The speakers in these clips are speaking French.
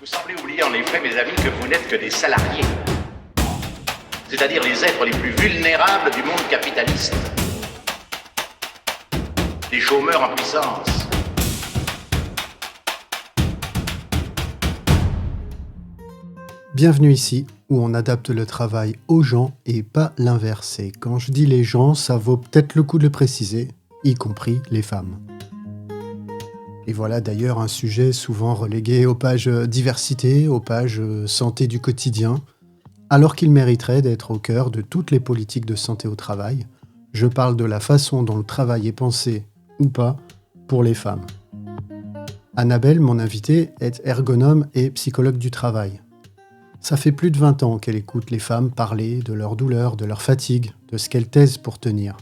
Vous semblez oublier en effet, mes amis, que vous n'êtes que des salariés. C'est-à-dire les êtres les plus vulnérables du monde capitaliste. Des chômeurs en puissance. Bienvenue ici, où on adapte le travail aux gens et pas l'inverse. Et quand je dis les gens, ça vaut peut-être le coup de le préciser, y compris les femmes. Et voilà d'ailleurs un sujet souvent relégué aux pages diversité, aux pages santé du quotidien, alors qu'il mériterait d'être au cœur de toutes les politiques de santé au travail. Je parle de la façon dont le travail est pensé, ou pas, pour les femmes. Annabelle, mon invitée, est ergonome et psychologue du travail. Ça fait plus de 20 ans qu'elle écoute les femmes parler de leurs douleurs, de leur fatigue, de ce qu'elles taisent pour tenir.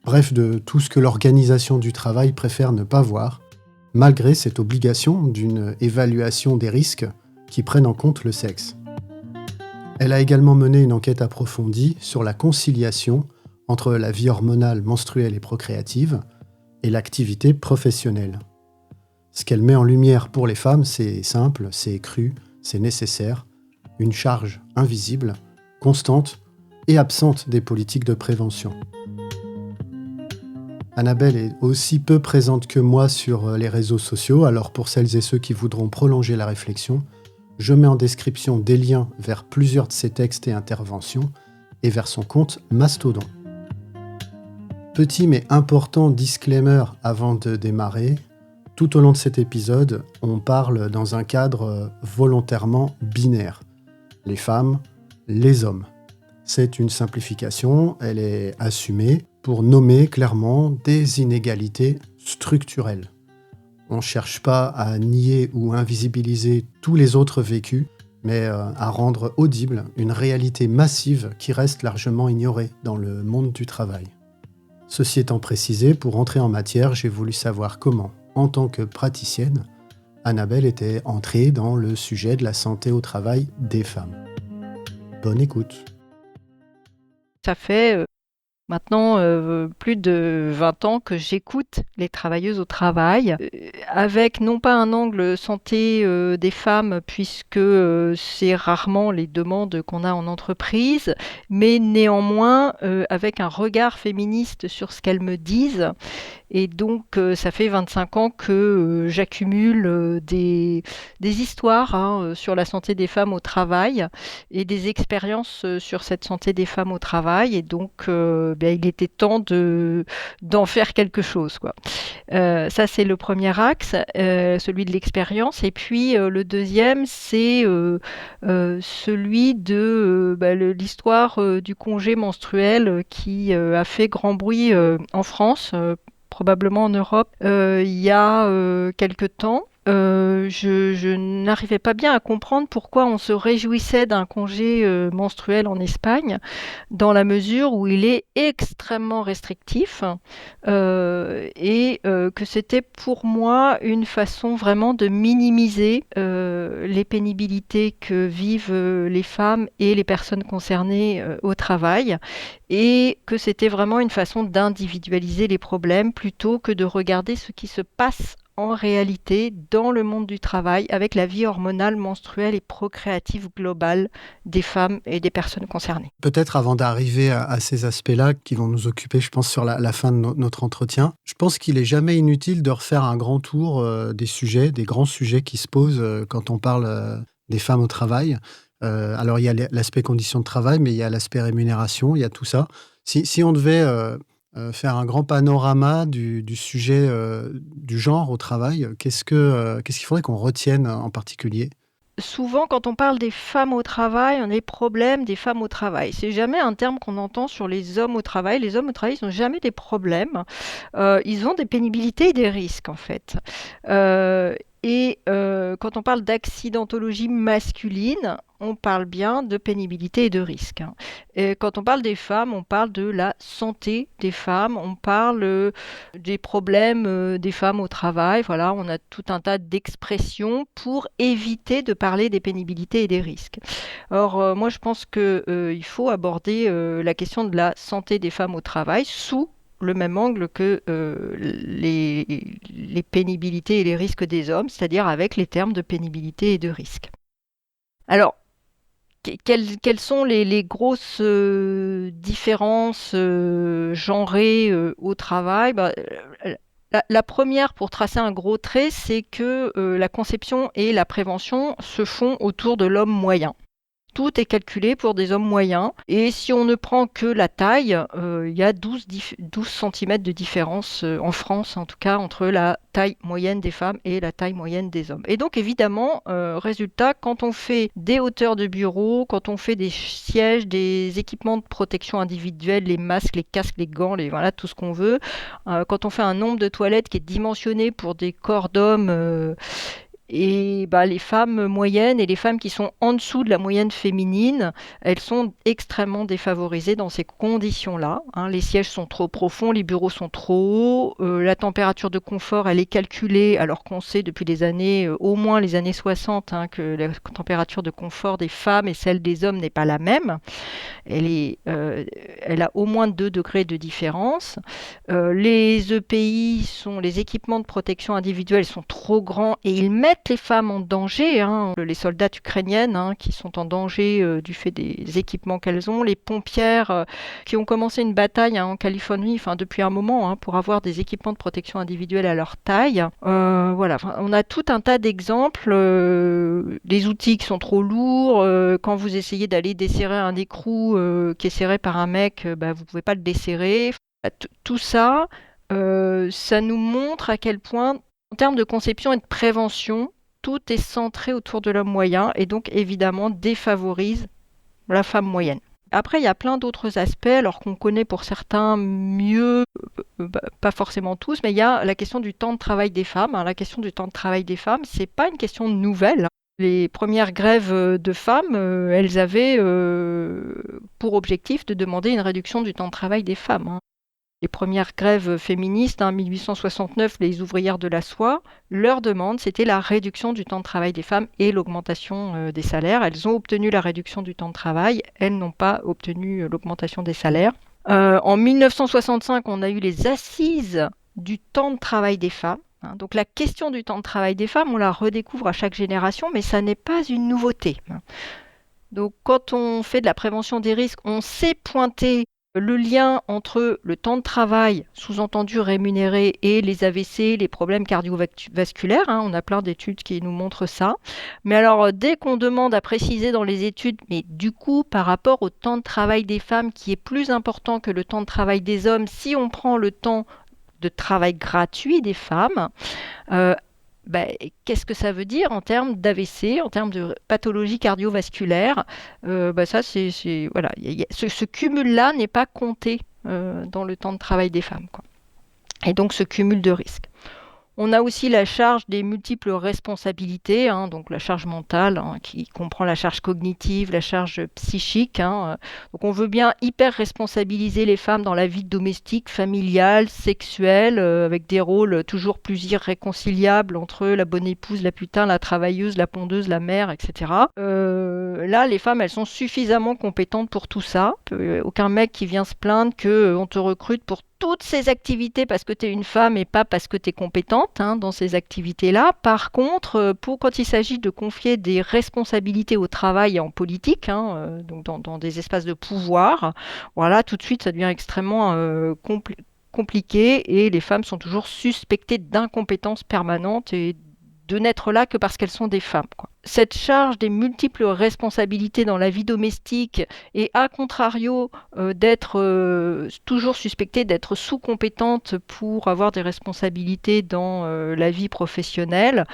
Bref, de tout ce que l'organisation du travail préfère ne pas voir, malgré cette obligation d'une évaluation des risques qui prennent en compte le sexe. Elle a également mené une enquête approfondie sur la conciliation entre la vie hormonale menstruelle et procréative et l'activité professionnelle. Ce qu'elle met en lumière pour les femmes, c'est simple, c'est cru, c'est nécessaire, une charge invisible, constante et absente des politiques de prévention. Annabelle est aussi peu présente que moi sur les réseaux sociaux, alors pour celles et ceux qui voudront prolonger la réflexion, je mets en description des liens vers plusieurs de ses textes et interventions et vers son compte Mastodon. Petit mais important disclaimer avant de démarrer, tout au long de cet épisode, on parle dans un cadre volontairement binaire. Les femmes, les hommes. C'est une simplification, elle est assumée pour nommer clairement des inégalités structurelles. On ne cherche pas à nier ou invisibiliser tous les autres vécus, mais à rendre audible une réalité massive qui reste largement ignorée dans le monde du travail. Ceci étant précisé, pour entrer en matière, j'ai voulu savoir comment, en tant que praticienne, Annabelle était entrée dans le sujet de la santé au travail des femmes. Bonne écoute. Ça fait maintenant plus de 20 ans que j'écoute les travailleuses au travail, avec non pas un angle santé des femmes, puisque c'est rarement les demandes qu'on a en entreprise, mais néanmoins avec un regard féministe sur ce qu'elles me disent. Et donc, ça fait 25 ans que j'accumule des histoires sur la santé des femmes au travail et des expériences sur cette santé des femmes au travail. Et donc, il était temps d'en faire quelque chose, quoi. Ça, c'est le premier axe, celui de l'expérience. Et puis, le deuxième, c'est celui de l'histoire du congé menstruel qui a fait grand bruit en France, probablement en Europe, il y a quelque temps. Je n'arrivais pas bien à comprendre pourquoi on se réjouissait d'un congé menstruel en Espagne, dans la mesure où il est extrêmement restrictif et que c'était pour moi une façon vraiment de minimiser les pénibilités que vivent les femmes et les personnes concernées au travail, et que c'était vraiment une façon d'individualiser les problèmes plutôt que de regarder ce qui se passe en réalité dans le monde du travail avec la vie hormonale, menstruelle et procréative globale des femmes et des personnes concernées. Peut-être avant d'arriver à ces aspects-là qui vont nous occuper, je pense, sur la fin de notre entretien, je pense qu'il n'est jamais inutile de refaire un grand tour des grands sujets qui se posent quand on parle des femmes au travail. Alors, il y a l'aspect conditions de travail, mais il y a l'aspect rémunération, il y a tout ça. Si on devait faire un grand panorama du sujet du genre au travail, qu'est-ce qu'il faudrait qu'on retienne en particulier ? Souvent, quand on parle des femmes au travail, on a les problèmes des femmes au travail. C'est jamais un terme qu'on entend sur les hommes au travail. Les hommes au travail, ils n'ont jamais des problèmes. Ils ont des pénibilités et des risques, en fait. Quand on parle d'accidentologie masculine, on parle bien de pénibilité et de risque. Et quand on parle des femmes, on parle de la santé des femmes, on parle des problèmes des femmes au travail. Voilà, on a tout un tas d'expressions pour éviter de parler des pénibilités et des risques. Or, moi, je pense qu'il faut aborder la question de la santé des femmes au travail sous le même angle que les pénibilités et les risques des hommes, c'est-à-dire avec les termes de pénibilité et de risque. Alors, quelles sont les grosses différences genrées au travail? La première, pour tracer un gros trait, c'est que la conception et la prévention se font autour de l'homme moyen. Tout est calculé pour des hommes moyens. Et si on ne prend que la taille, il y a 12 cm de différence, en France en tout cas, entre la taille moyenne des femmes et la taille moyenne des hommes. Et donc évidemment, résultat, quand on fait des hauteurs de bureau, quand on fait des sièges, des équipements de protection individuelle, les masques, les casques, les gants, voilà, tout ce qu'on veut, quand on fait un nombre de toilettes qui est dimensionné pour des corps d'hommes, et les femmes moyennes et les femmes qui sont en dessous de la moyenne féminine, elles sont extrêmement défavorisées dans ces conditions-là. Les sièges sont trop profonds, les bureaux sont trop hauts, la température de confort, elle est calculée, alors qu'on sait depuis les années, au moins les années 60, que la température de confort des femmes et celle des hommes n'est pas la même. Elle a au moins 2 degrés de différence. Les EPI, les équipements de protection individuelle, sont trop grands et ils mettent les femmes en danger. Les soldats ukrainiennes qui sont en danger du fait des équipements qu'elles ont. Les pompières qui ont commencé une bataille en Californie depuis un moment pour avoir des équipements de protection individuelle à leur taille. Voilà, on a tout un tas d'exemples. Les outils qui sont trop lourds. Quand vous essayez d'aller desserrer un écrou qui est serré par un mec, vous ne pouvez pas le desserrer. Tout ça, ça nous montre à quel point, en termes de conception et de prévention, tout est centré autour de l'homme moyen et donc évidemment défavorise la femme moyenne. Après, il y a plein d'autres aspects, alors qu'on connaît pour certains mieux, pas forcément tous, mais il y a la question du temps de travail des femmes. La question du temps de travail des femmes, c'est pas une question nouvelle. Les premières grèves de femmes, elles avaient pour objectif de demander une réduction du temps de travail des femmes. Les premières grèves féministes, 1869, les ouvrières de la soie, leur demande, c'était la réduction du temps de travail des femmes et l'augmentation des salaires. Elles ont obtenu la réduction du temps de travail, elles n'ont pas obtenu l'augmentation des salaires. En 1965, on a eu les assises du temps de travail des femmes. Donc la question du temps de travail des femmes, on la redécouvre à chaque génération, mais ça n'est pas une nouveauté. Donc quand on fait de la prévention des risques, on sait pointer le lien entre le temps de travail, sous-entendu rémunéré, et les AVC, les problèmes cardiovasculaires. On a plein d'études qui nous montrent ça. Mais alors, dès qu'on demande à préciser dans les études, mais du coup, par rapport au temps de travail des femmes, qui est plus important que le temps de travail des hommes, si on prend le temps de travail gratuit des femmes, qu'est-ce que ça veut dire en termes d'AVC, en termes de pathologie cardiovasculaire? Ça, voilà, ce cumul-là n'est pas compté dans le temps de travail des femmes, quoi. Et donc ce cumul de risques. On a aussi la charge des multiples responsabilités, donc la charge mentale, qui comprend la charge cognitive, la charge psychique. Donc on veut bien hyper responsabiliser les femmes dans la vie domestique, familiale, sexuelle, avec des rôles toujours plus irréconciliables entre la bonne épouse, la putain, la travailleuse, la pondeuse, la mère, etc. Là, les femmes, elles sont suffisamment compétentes pour tout ça. Aucun mec qui vient se plaindre qu'on te recrute pour toutes ces activités parce que tu es une femme et pas parce que tu es compétente dans ces activités-là. Par contre, quand il s'agit de confier des responsabilités au travail et en politique, donc dans des espaces de pouvoir, voilà, tout de suite, ça devient extrêmement compliqué et les femmes sont toujours suspectées d'incompétence permanente et de n'être là que parce qu'elles sont des femmes, quoi. Cette charge des multiples responsabilités dans la vie domestique et à contrario d'être toujours suspectée d'être sous-compétente pour avoir des responsabilités dans la vie professionnelle,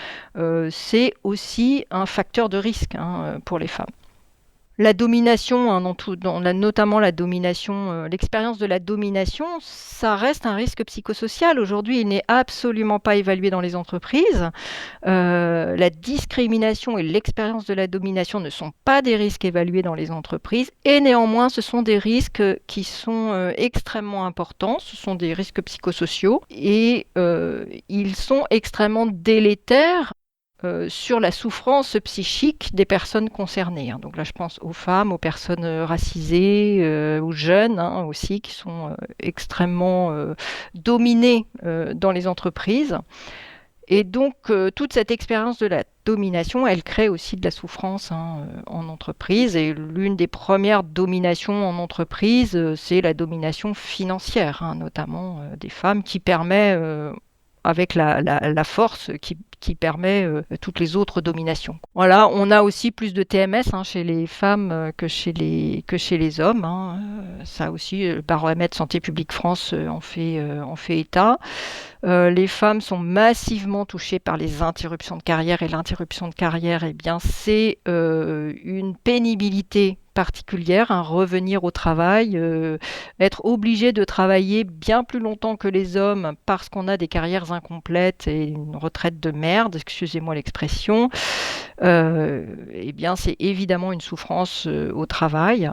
c'est aussi un facteur de risque pour les femmes. La domination, notamment la domination, l'expérience de la domination, ça reste un risque psychosocial. Aujourd'hui, il n'est absolument pas évalué dans les entreprises. La discrimination et l'expérience de la domination ne sont pas des risques évalués dans les entreprises. Et néanmoins, ce sont des risques qui sont extrêmement importants. Ce sont des risques psychosociaux. Et ils sont extrêmement délétères sur la souffrance psychique des personnes concernées. Donc là, je pense aux femmes, aux personnes racisées, aux jeunes aussi, qui sont extrêmement dominées dans les entreprises. Et donc, toute cette expérience de la domination, elle crée aussi de la souffrance en entreprise. Et l'une des premières dominations en entreprise, c'est la domination financière, notamment des femmes, qui permet, avec la force, qui permet toutes les autres dominations. Voilà, on a aussi plus de TMS chez les femmes que chez les hommes. Ça aussi, le baromètre Santé publique France en fait état. Les femmes sont massivement touchées par les interruptions de carrière, et l'interruption de carrière, c'est une pénibilité particulière, revenir au travail, être obligé de travailler bien plus longtemps que les hommes parce qu'on a des carrières incomplètes et une retraite de merde, excusez-moi l'expression. C'est évidemment une souffrance au travail.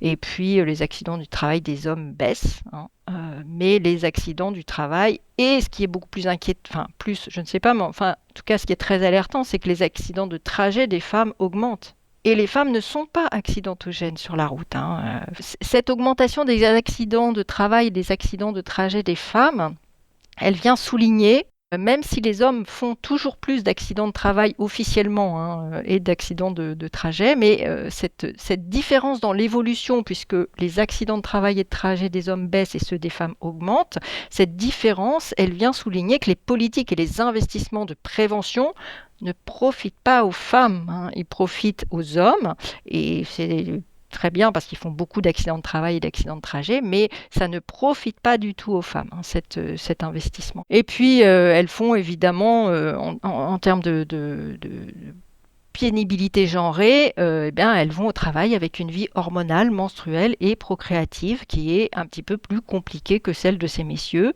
Et puis les accidents du travail des hommes baissent, mais les accidents du travail, et ce qui est beaucoup plus inquiétant, je ne sais pas, mais en tout cas ce qui est très alertant, c'est que les accidents de trajet des femmes augmentent. Et les femmes ne sont pas accidentogènes sur la route. Cette augmentation des accidents de travail et des accidents de trajet des femmes, elle vient souligner, même si les hommes font toujours plus d'accidents de travail officiellement et d'accidents de trajet, mais cette différence dans l'évolution, puisque les accidents de travail et de trajet des hommes baissent et ceux des femmes augmentent, cette différence, elle vient souligner que les politiques et les investissements de prévention ne profitent pas aux femmes, ils profitent aux hommes, et c'est très bien parce qu'ils font beaucoup d'accidents de travail et d'accidents de trajet, mais ça ne profite pas du tout aux femmes, cet investissement. Et puis elles font évidemment, en termes de pénibilité genrée, elles vont au travail avec une vie hormonale, menstruelle et procréative qui est un petit peu plus compliquée que celle de ces messieurs.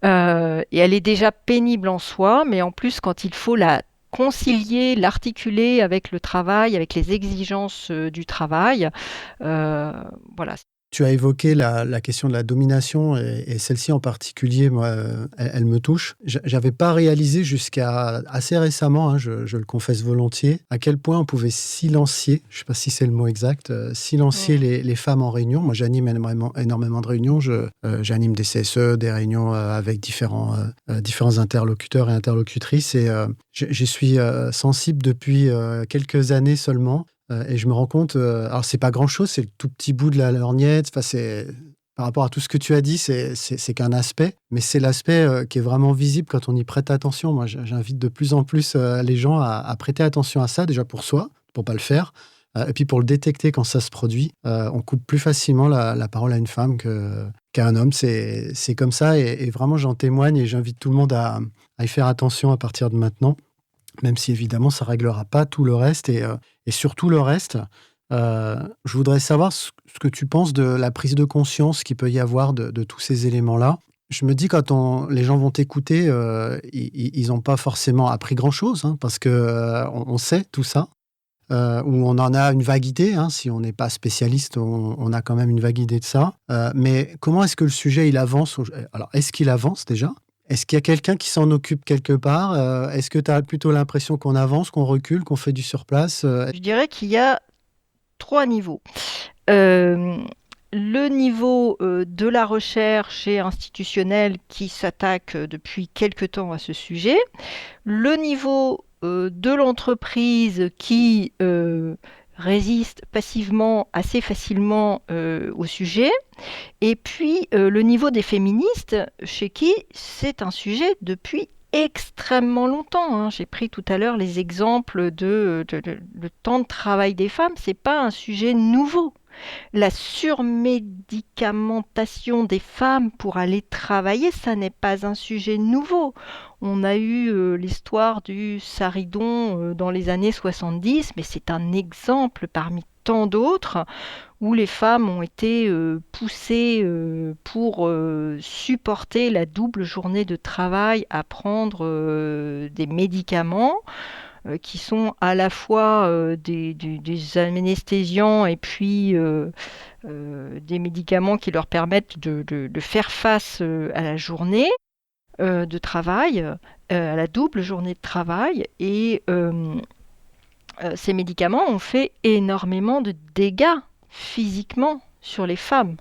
Et elle est déjà pénible en soi, mais en plus quand il faut la concilier, l'articuler avec le travail, avec les exigences du travail. Voilà. Tu as évoqué la question de la domination et celle-ci en particulier, moi, elle me touche. J'avais pas réalisé jusqu'à assez récemment, je le confesse volontiers, à quel point on pouvait silencier, je sais pas si c'est le mot exact, silencier les femmes en réunion. Moi, j'anime énormément de réunions. J'anime des CSE, des réunions avec différents interlocuteurs et interlocutrices. Et j'y suis sensible depuis quelques années seulement. Et je me rends compte, alors c'est pas grand-chose, c'est le tout petit bout de la lorgnette, par rapport à tout ce que tu as dit, c'est qu'un aspect, mais c'est l'aspect qui est vraiment visible quand on y prête attention. Moi, j'invite de plus en plus les gens à prêter attention à ça, déjà pour soi, pour pas le faire, et puis pour le détecter quand ça se produit. On coupe plus facilement la parole à une femme qu'à un homme, c'est comme ça, et vraiment j'en témoigne, et j'invite tout le monde à y faire attention à partir de maintenant. Même si évidemment ça ne réglera pas tout le reste, et surtout le reste, je voudrais savoir ce que tu penses de la prise de conscience qu'il peut y avoir de tous ces éléments-là. Je me dis, quand les gens vont t'écouter, ils n'ont pas forcément appris grand-chose, parce qu'on sait tout ça, ou on en a une vague idée, si on n'est pas spécialiste, on a quand même une vague idée de ça. Mais comment est-ce que le sujet il avance ? Alors, est-ce qu'il avance déjà ? Est-ce qu'il y a quelqu'un qui s'en occupe quelque part ? Est-ce que tu as plutôt l'impression qu'on avance, qu'on recule, qu'on fait du surplace ? Je dirais qu'il y a 3 niveaux. Le niveau de la recherche et institutionnelle qui s'attaque depuis quelque temps à ce sujet. Le niveau de l'entreprise qui résiste passivement, assez facilement au sujet. Et puis le niveau des féministes, chez qui c'est un sujet depuis extrêmement longtemps. J'ai pris tout à l'heure les exemples le temps de travail des femmes, c'est pas un sujet nouveau. La surmédicamentation des femmes pour aller travailler, ça n'est pas un sujet nouveau. On a eu l'histoire du Saridon dans les années 70, mais c'est un exemple parmi tant d'autres où les femmes ont été poussées pour supporter la double journée de travail à prendre des médicaments qui sont à la fois des anesthésiants et puis des médicaments qui leur permettent de faire face à la journée de travail, à la double journée de travail. Et ces médicaments ont fait énormément de dégâts physiquement sur les femmes.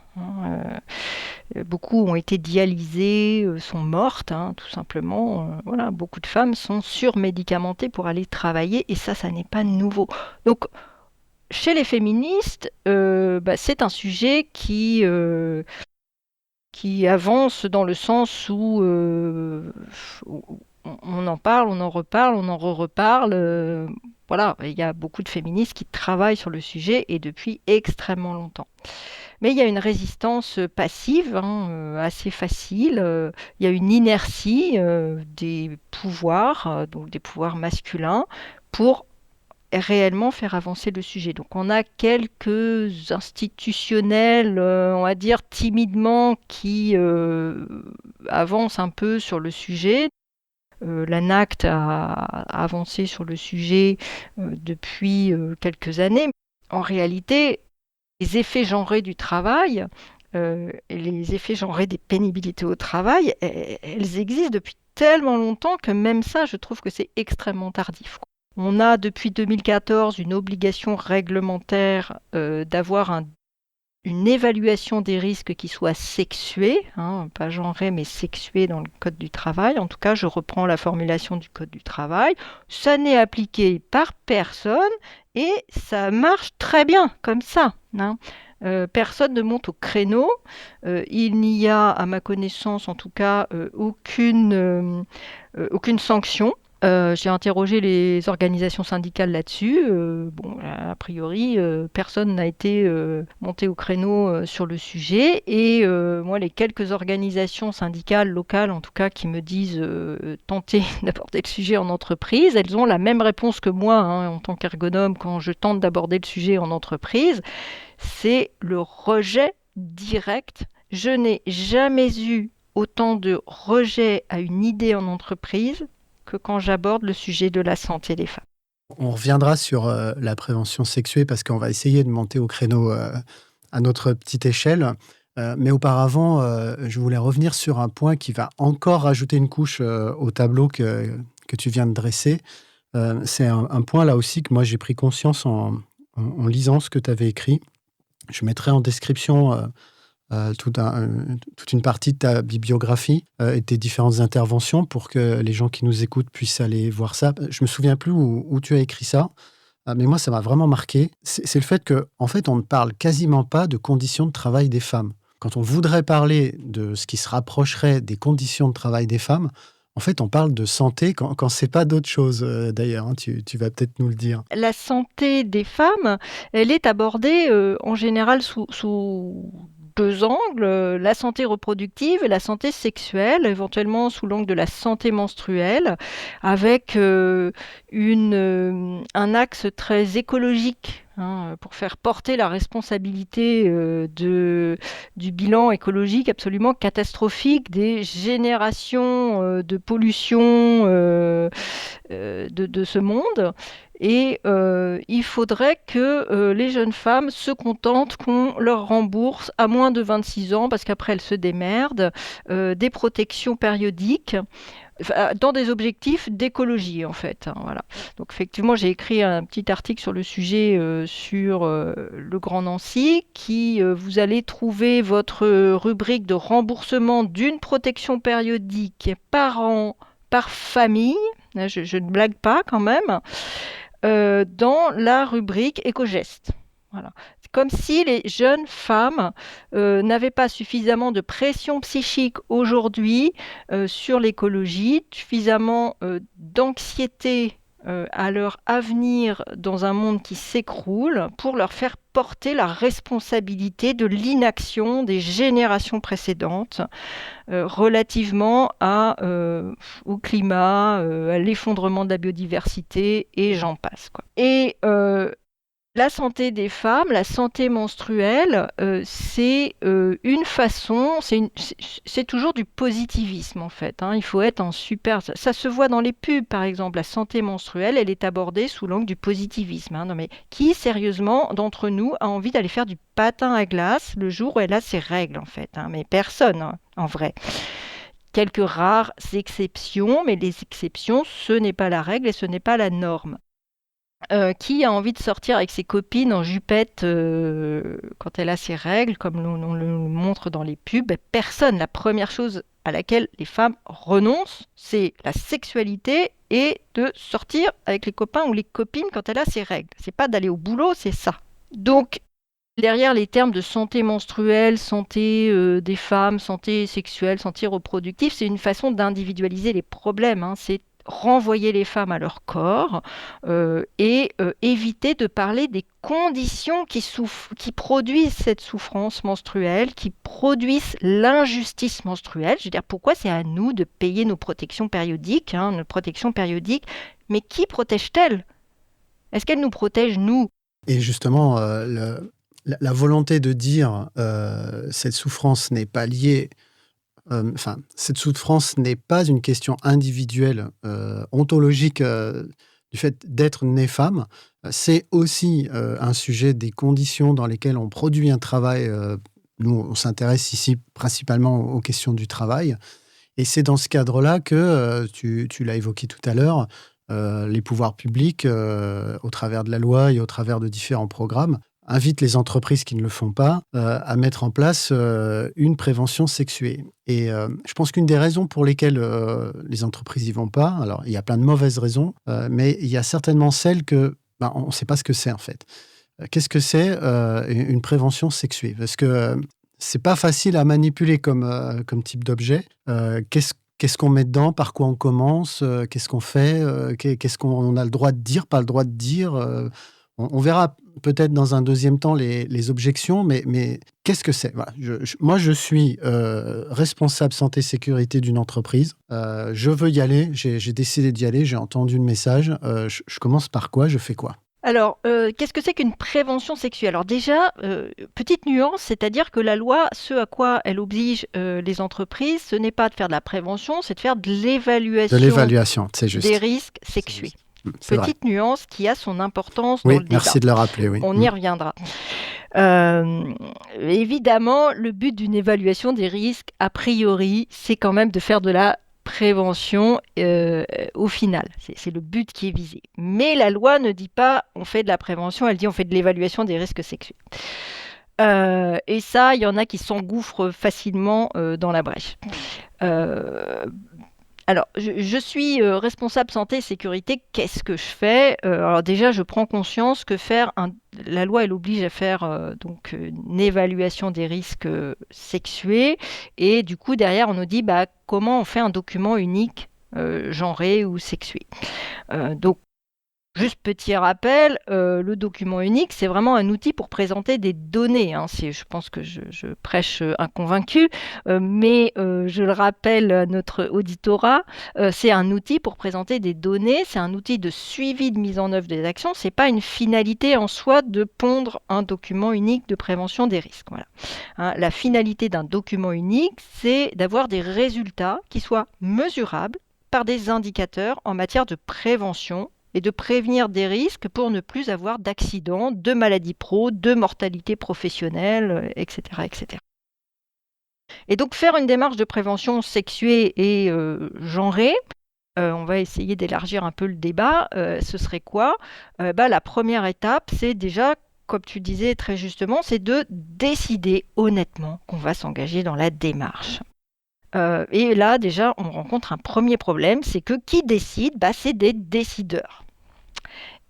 Beaucoup ont été dialysées, sont mortes, hein, tout simplement. Voilà, beaucoup de femmes sont surmédicamentées pour aller travailler et ça n'est pas nouveau. Donc, chez les féministes, c'est un sujet qui avance dans le sens où on en parle, on en reparle, on en re-reparle. Voilà, il y a beaucoup de féministes qui travaillent sur le sujet et depuis extrêmement longtemps. Mais il y a une résistance passive, hein, assez facile. Il y a une inertie des pouvoirs, donc des pouvoirs masculins, pour réellement faire avancer le sujet. Donc on a quelques institutionnels, on va dire timidement, qui avancent un peu sur le sujet. L'ANACT a avancé sur le sujet depuis quelques années. En réalité, les effets genrés du travail et les effets genrés des pénibilités au travail, elles existent depuis tellement longtemps que même ça, je trouve que c'est extrêmement tardif. On a depuis 2014 une obligation réglementaire d'avoir une évaluation des risques qui soit sexuée, hein, pas genrée mais sexuée dans le Code du travail. En tout cas, je reprends la formulation du Code du travail. Ça n'est appliqué par personne et ça marche très bien comme ça, hein. Personne ne monte au créneau. Il n'y a, à ma connaissance en tout cas, aucune sanction. J'ai interrogé les organisations syndicales là-dessus. A priori, personne n'a été monté au créneau sur le sujet. Et moi, les quelques organisations syndicales locales, en tout cas, qui me disent tenter d'aborder le sujet en entreprise, elles ont la même réponse que moi, hein, en tant qu'ergonome, quand je tente d'aborder le sujet en entreprise. C'est le rejet direct. Je n'ai jamais eu autant de rejet à une idée en entreprise que quand j'aborde le sujet de la santé des femmes. On reviendra sur la prévention sexuée parce qu'on va essayer de monter au créneau à notre petite échelle. Mais auparavant, je voulais revenir sur un point qui va encore rajouter une couche au tableau que tu viens de dresser. C'est un point là aussi que moi j'ai pris conscience en lisant ce que tu avais écrit. Je mettrai en description toute une partie de ta bibliographie et tes différentes interventions pour que les gens qui nous écoutent puissent aller voir ça. Je me souviens plus où tu as écrit ça, mais moi, ça m'a vraiment marqué. C'est le fait qu'en fait, on ne parle quasiment pas de conditions de travail des femmes. Quand on voudrait parler de ce qui se rapprocherait des conditions de travail des femmes, en fait, on parle de santé quand c'est pas d'autre chose, d'ailleurs. Hein, tu vas peut-être nous le dire. La santé des femmes, elle est abordée en général sous deux angles, la santé reproductive et la santé sexuelle, éventuellement sous l'angle de la santé menstruelle, avec un axe très écologique, hein, pour faire porter la responsabilité du bilan écologique absolument catastrophique des générations de pollution de ce monde. Et il faudrait que les jeunes femmes se contentent qu'on leur rembourse à moins de 26 ans, parce qu'après elles se démerdent, des protections périodiques dans des objectifs d'écologie en fait, hein, voilà. Donc effectivement j'ai écrit un petit article sur le sujet sur le Grand Nancy qui vous allez trouver votre rubrique de remboursement d'une protection périodique par an par famille, je ne blague pas quand même, dans la rubrique éco-gestes. Voilà. C'est comme si les jeunes femmes n'avaient pas suffisamment de pression psychique aujourd'hui sur l'écologie, suffisamment d'anxiété à leur avenir dans un monde qui s'écroule pour leur faire porter la responsabilité de l'inaction des générations précédentes relativement au climat, à l'effondrement de la biodiversité et j'en passe, quoi. Et la santé des femmes, la santé menstruelle, c'est une façon, c'est toujours du positivisme en fait, hein. Il faut être en super... Ça se voit dans les pubs par exemple, la santé menstruelle, elle est abordée sous l'angle du positivisme, hein. Non mais qui sérieusement d'entre nous a envie d'aller faire du patin à glace le jour où elle a ses règles en fait, hein. Mais personne, hein, en vrai. Quelques rares exceptions, mais les exceptions, ce n'est pas la règle et ce n'est pas la norme. Qui a envie de sortir avec ses copines en jupette quand elle a ses règles, comme on le montre dans les pubs? Personne. La première chose à laquelle les femmes renoncent, c'est la sexualité et de sortir avec les copains ou les copines quand elle a ses règles. C'est pas d'aller au boulot, c'est ça. Donc, derrière les termes de santé menstruelle, santé des femmes, santé sexuelle, santé reproductive, c'est une façon d'individualiser les problèmes. C'est renvoyer les femmes à leur corps et éviter de parler des conditions qui produisent cette souffrance menstruelle, qui produisent l'injustice menstruelle. Je veux dire, pourquoi c'est à nous de payer nos protections périodiques, nos protections périodiques, mais qui protège-t-elle? Est-ce qu'elle nous protège, nous? Et justement, la volonté de dire cette souffrance n'est pas liée, cette souffrance n'est pas une question individuelle, ontologique du fait d'être née femme. C'est aussi un sujet des conditions dans lesquelles on produit un travail. Nous, on s'intéresse ici principalement aux questions du travail. Et c'est dans ce cadre-là que, tu l'as évoqué tout à l'heure, les pouvoirs publics, au travers de la loi et au travers de différents programmes, invitent les entreprises qui ne le font pas à mettre en place une prévention sexuée. Et je pense qu'une des raisons pour lesquelles les entreprises n'y vont pas, alors il y a plein de mauvaises raisons, mais il y a certainement celle que on ne sait pas ce que c'est en fait. Qu'est-ce que c'est une prévention sexuée? Parce que c'est pas facile à manipuler comme type d'objet. Qu'est-ce qu'on met dedans? Par quoi on commence? Qu'est-ce qu'on fait? Qu'est-ce qu'on a le droit de dire, pas le droit de dire? On verra peut-être dans un deuxième temps les objections, mais qu'est-ce que c'est? Voilà. Moi, je suis responsable santé-sécurité d'une entreprise. Je veux y aller, j'ai décidé d'y aller, j'ai entendu le message. Je commence par quoi? Je fais quoi? Alors, qu'est-ce que c'est qu'une prévention sexuelle? Alors déjà, petite nuance, c'est-à-dire que la loi, ce à quoi elle oblige les entreprises, ce n'est pas de faire de la prévention, c'est de faire de De l'évaluation l'évaluation, c'est juste. des risques sexués. C'est vrai. Petite nuance qui a son importance Oui, dans le débat. merci de le rappeler. Oui. On y reviendra. Évidemment, le but d'une évaluation des risques, a priori, c'est quand même de faire de la prévention au final. C'est le but qui est visé. Mais la loi ne dit pas on fait de la prévention, elle dit on fait de l'évaluation des risques sexuels. Et ça, il y en a qui s'engouffrent facilement dans la brèche. Alors, je suis responsable santé et sécurité. Qu'est-ce que je fais? Alors déjà, je prends conscience que la loi, elle oblige à faire donc une évaluation des risques sexués. Et du coup, derrière, on nous dit comment on fait un document unique genré ou sexué. Donc, juste petit rappel, le document unique, c'est vraiment un outil pour présenter des données. Je pense que je prêche un convaincu, mais je le rappelle à notre auditorat, c'est un outil pour présenter des données, c'est un outil de suivi de mise en œuvre des actions, c'est pas une finalité en soi de pondre un document unique de prévention des risques. Voilà. La finalité d'un document unique, c'est d'avoir des résultats qui soient mesurables par des indicateurs en matière de prévention et de prévenir des risques pour ne plus avoir d'accidents, de maladies pro, de mortalité professionnelle, etc., etc. Et donc faire une démarche de prévention sexuée et genrée, on va essayer d'élargir un peu le débat, ce serait quoi? La première étape, c'est déjà, comme tu disais très justement, c'est de décider honnêtement qu'on va s'engager dans la démarche. Et là, déjà, on rencontre un premier problème, c'est que qui décide? C'est des décideurs.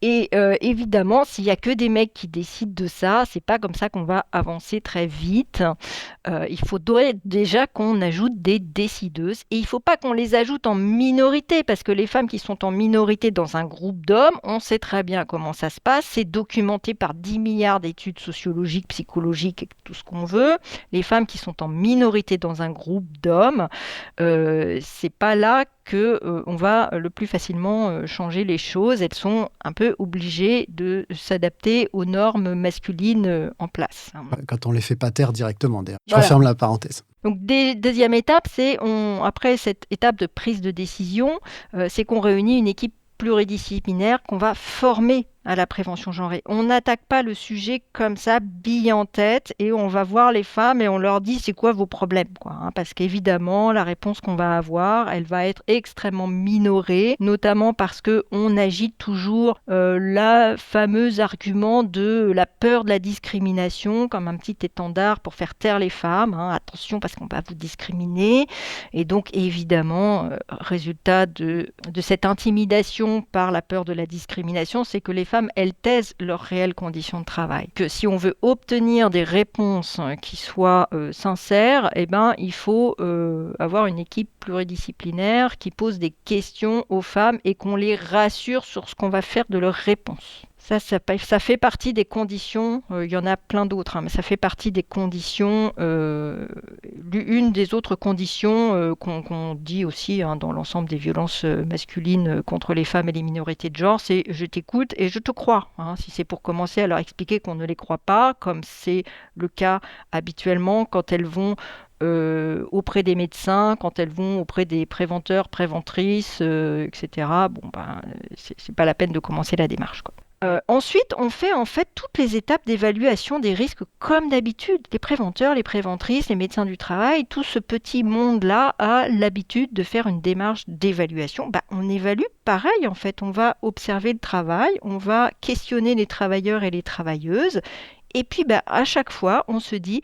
Et évidemment, s'il n'y a que des mecs qui décident de ça, c'est pas comme ça qu'on va avancer très vite. Il faudrait déjà qu'on ajoute des décideuses. Et il ne faut pas qu'on les ajoute en minorité, parce que les femmes qui sont en minorité dans un groupe d'hommes, on sait très bien comment ça se passe. C'est documenté par 10 milliards d'études sociologiques, psychologiques, tout ce qu'on veut. Les femmes qui sont en minorité dans un groupe d'hommes, c'est pas là qu'on va le plus facilement changer les choses. Elles sont un peu obligées de s'adapter aux normes masculines en place. Quand on ne les fait pas taire directement, d'ailleurs. Je Voilà. referme la parenthèse. Donc, deuxième étape, c'est après cette étape de prise de décision, c'est qu'on réunit une équipe pluridisciplinaire qu'on va former à la prévention genrée. On n'attaque pas le sujet comme ça, bille en tête, et on va voir les femmes et on leur dit c'est quoi vos problèmes, quoi, hein, parce qu'évidemment, la réponse qu'on va avoir, elle va être extrêmement minorée, notamment parce qu'on agite toujours la fameuse argument de la peur de la discrimination comme un petit étendard pour faire taire les femmes, hein. Attention parce qu'on va vous discriminer. Et donc évidemment, résultat de cette intimidation par la peur de la discrimination, c'est que les femmes, elles taisent leurs réelles conditions de travail. Que si on veut obtenir des réponses qui soient sincères, eh ben, il faut avoir une équipe pluridisciplinaire qui pose des questions aux femmes et qu'on les rassure sur ce qu'on va faire de leurs réponses. Ça fait partie des conditions, il y en a plein d'autres, hein, mais ça fait partie des conditions, une des autres conditions qu'on dit aussi, hein, dans l'ensemble des violences masculines contre les femmes et les minorités de genre, c'est je t'écoute et je te crois. Hein, si c'est pour commencer à leur expliquer qu'on ne les croit pas, comme c'est le cas habituellement quand elles vont auprès des médecins, quand elles vont auprès des préventeurs, préventrices, etc. Bon, c'est pas la peine de commencer la démarche, quoi. Ensuite, on fait en fait toutes les étapes d'évaluation des risques comme d'habitude. Les préventeurs, les préventrices, les médecins du travail, tout ce petit monde-là a l'habitude de faire une démarche d'évaluation. On évalue pareil en fait. On va observer le travail, on va questionner les travailleurs et les travailleuses. Et puis, à chaque fois, on se dit,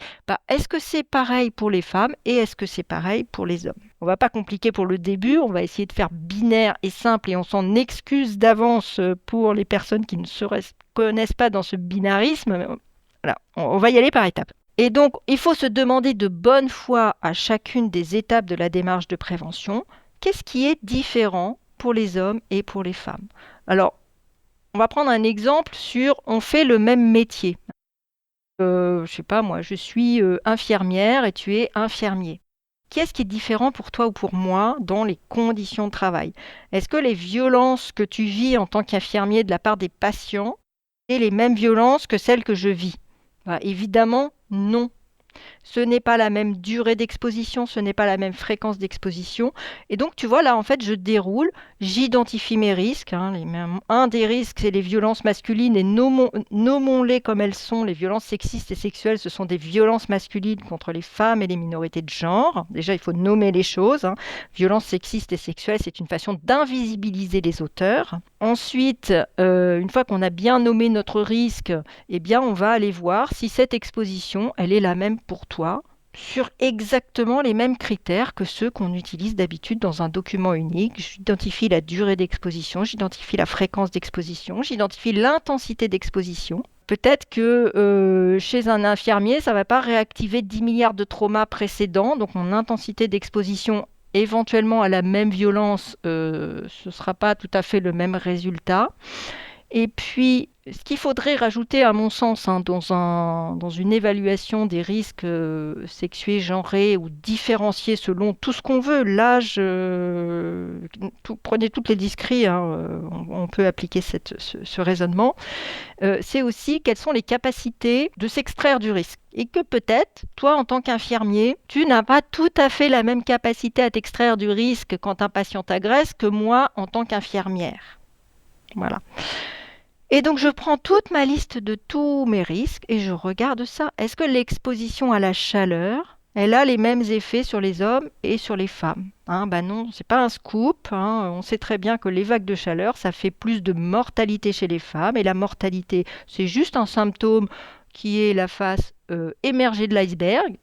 est-ce que c'est pareil pour les femmes et est-ce que c'est pareil pour les hommes? On va pas compliquer pour le début, on va essayer de faire binaire et simple et on s'en excuse d'avance pour les personnes qui ne se connaissent pas dans ce binarisme. Voilà, on va y aller par étapes. Et donc, il faut se demander de bonne foi à chacune des étapes de la démarche de prévention, qu'est-ce qui est différent pour les hommes et pour les femmes? Alors, on va prendre un exemple sur on fait le même métier. Je sais pas moi, je suis infirmière et tu es infirmier. Qu'est-ce qui est différent pour toi ou pour moi dans les conditions de travail? Est-ce que les violences que tu vis en tant qu'infirmier de la part des patients sont les mêmes violences que celles que je vis? Évidemment, non. Ce n'est pas la même durée d'exposition, ce n'est pas la même fréquence d'exposition. Et donc, tu vois, là, en fait, je déroule, j'identifie mes risques. Un des risques, c'est les violences masculines et nommons-les comme elles sont. Les violences sexistes et sexuelles, ce sont des violences masculines contre les femmes et les minorités de genre. Déjà, il faut nommer les choses. Violences sexistes et sexuelles, c'est une façon d'invisibiliser les auteurs. Ensuite, une fois qu'on a bien nommé notre risque, eh bien, on va aller voir si cette exposition, elle est la même pour toi, sur exactement les mêmes critères que ceux qu'on utilise d'habitude dans un document unique. J'identifie la durée d'exposition, j'identifie la fréquence d'exposition, j'identifie l'intensité d'exposition. Peut-être que chez un infirmier, ça ne va pas réactiver 10 milliards de traumas précédents, donc mon intensité d'exposition éventuellement à la même violence, ce ne sera pas tout à fait le même résultat. Et puis, ce qu'il faudrait rajouter, à mon sens, dans une évaluation des risques sexués, genrés ou différenciés selon tout ce qu'on veut, l'âge, prenez toutes les discrets, on peut appliquer ce raisonnement, c'est aussi quelles sont les capacités de s'extraire du risque. Et que peut-être, toi, en tant qu'infirmier, tu n'as pas tout à fait la même capacité à t'extraire du risque quand un patient t'agresse que moi, en tant qu'infirmière. Voilà. Et donc, je prends toute ma liste de tous mes risques et je regarde ça. Est-ce que l'exposition à la chaleur, elle a les mêmes effets sur les hommes et sur les femmes? Non, c'est pas un scoop. On sait très bien que les vagues de chaleur, ça fait plus de mortalité chez les femmes. Et la mortalité, c'est juste un symptôme qui est la face émergée de l'iceberg.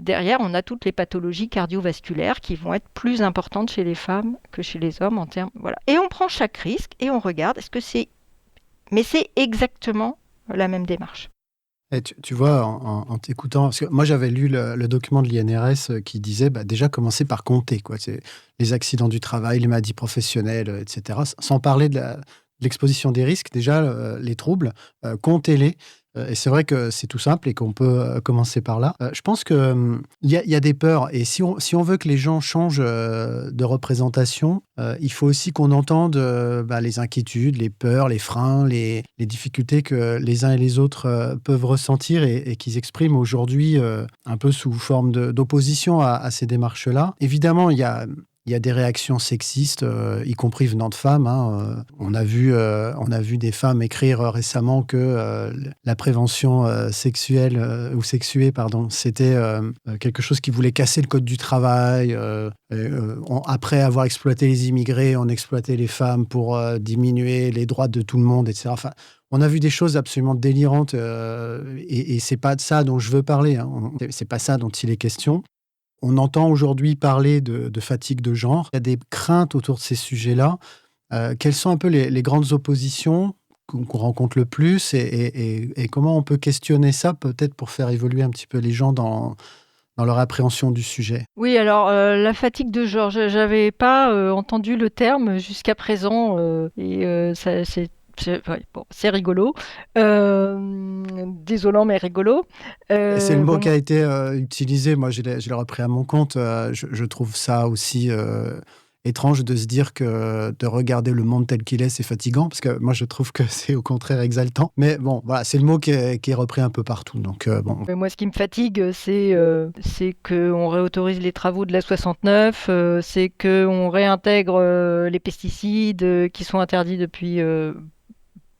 Derrière, on a toutes les pathologies cardiovasculaires qui vont être plus importantes chez les femmes que chez les hommes en termes. Voilà. Et on prend chaque risque et on regarde est-ce que c'est. Mais c'est exactement la même démarche. Et tu vois, en t'écoutant, parce que moi j'avais lu le document de l'INRS qui disait déjà commencer par compter, quoi. C'est les accidents du travail, les maladies professionnelles, etc. Sans parler de l'exposition des risques, déjà les troubles, comptez-les. Et c'est vrai que c'est tout simple et qu'on peut commencer par là. Je pense qu'il y a des peurs. Et si on veut que les gens changent de représentation, il faut aussi qu'on entende les inquiétudes, les peurs, les freins, les difficultés que les uns et les autres peuvent ressentir et qu'ils expriment aujourd'hui un peu sous forme d'opposition à ces démarches-là. Évidemment, il y a Il y a des réactions sexistes, y compris venant de femmes. Hein. On a vu des femmes écrire récemment que la prévention sexuelle ou sexuée, pardon, c'était quelque chose qui voulait casser le code du travail. Après avoir exploité les immigrés, on exploitait les femmes pour diminuer les droits de tout le monde, etc. Enfin, on a vu des choses absolument délirantes et c'est pas de ça dont je veux parler. Hein. C'est pas ça dont il est question. On entend aujourd'hui parler de fatigue de genre. Il y a des craintes autour de ces sujets-là. Quelles sont un peu les grandes oppositions qu'on rencontre le plus et comment on peut questionner ça peut-être pour faire évoluer un petit peu les gens dans leur appréhension du sujet? Oui, alors la fatigue de genre, j'avais pas entendu le terme jusqu'à présent ouais, bon, c'est rigolo. Désolant, mais rigolo. C'est le mot Bon, qui a été utilisé. Moi, je l'ai repris à mon compte. Je trouve ça aussi étrange de se dire que de regarder le monde tel qu'il est, c'est fatigant, parce que moi, je trouve que c'est au contraire exaltant. Mais bon, voilà, c'est le mot qui est repris un peu partout. Donc, bon. mais moi, ce qui me fatigue, c'est qu'on réautorise les travaux de la 69, c'est qu'on réintègre les pesticides qui sont interdits depuis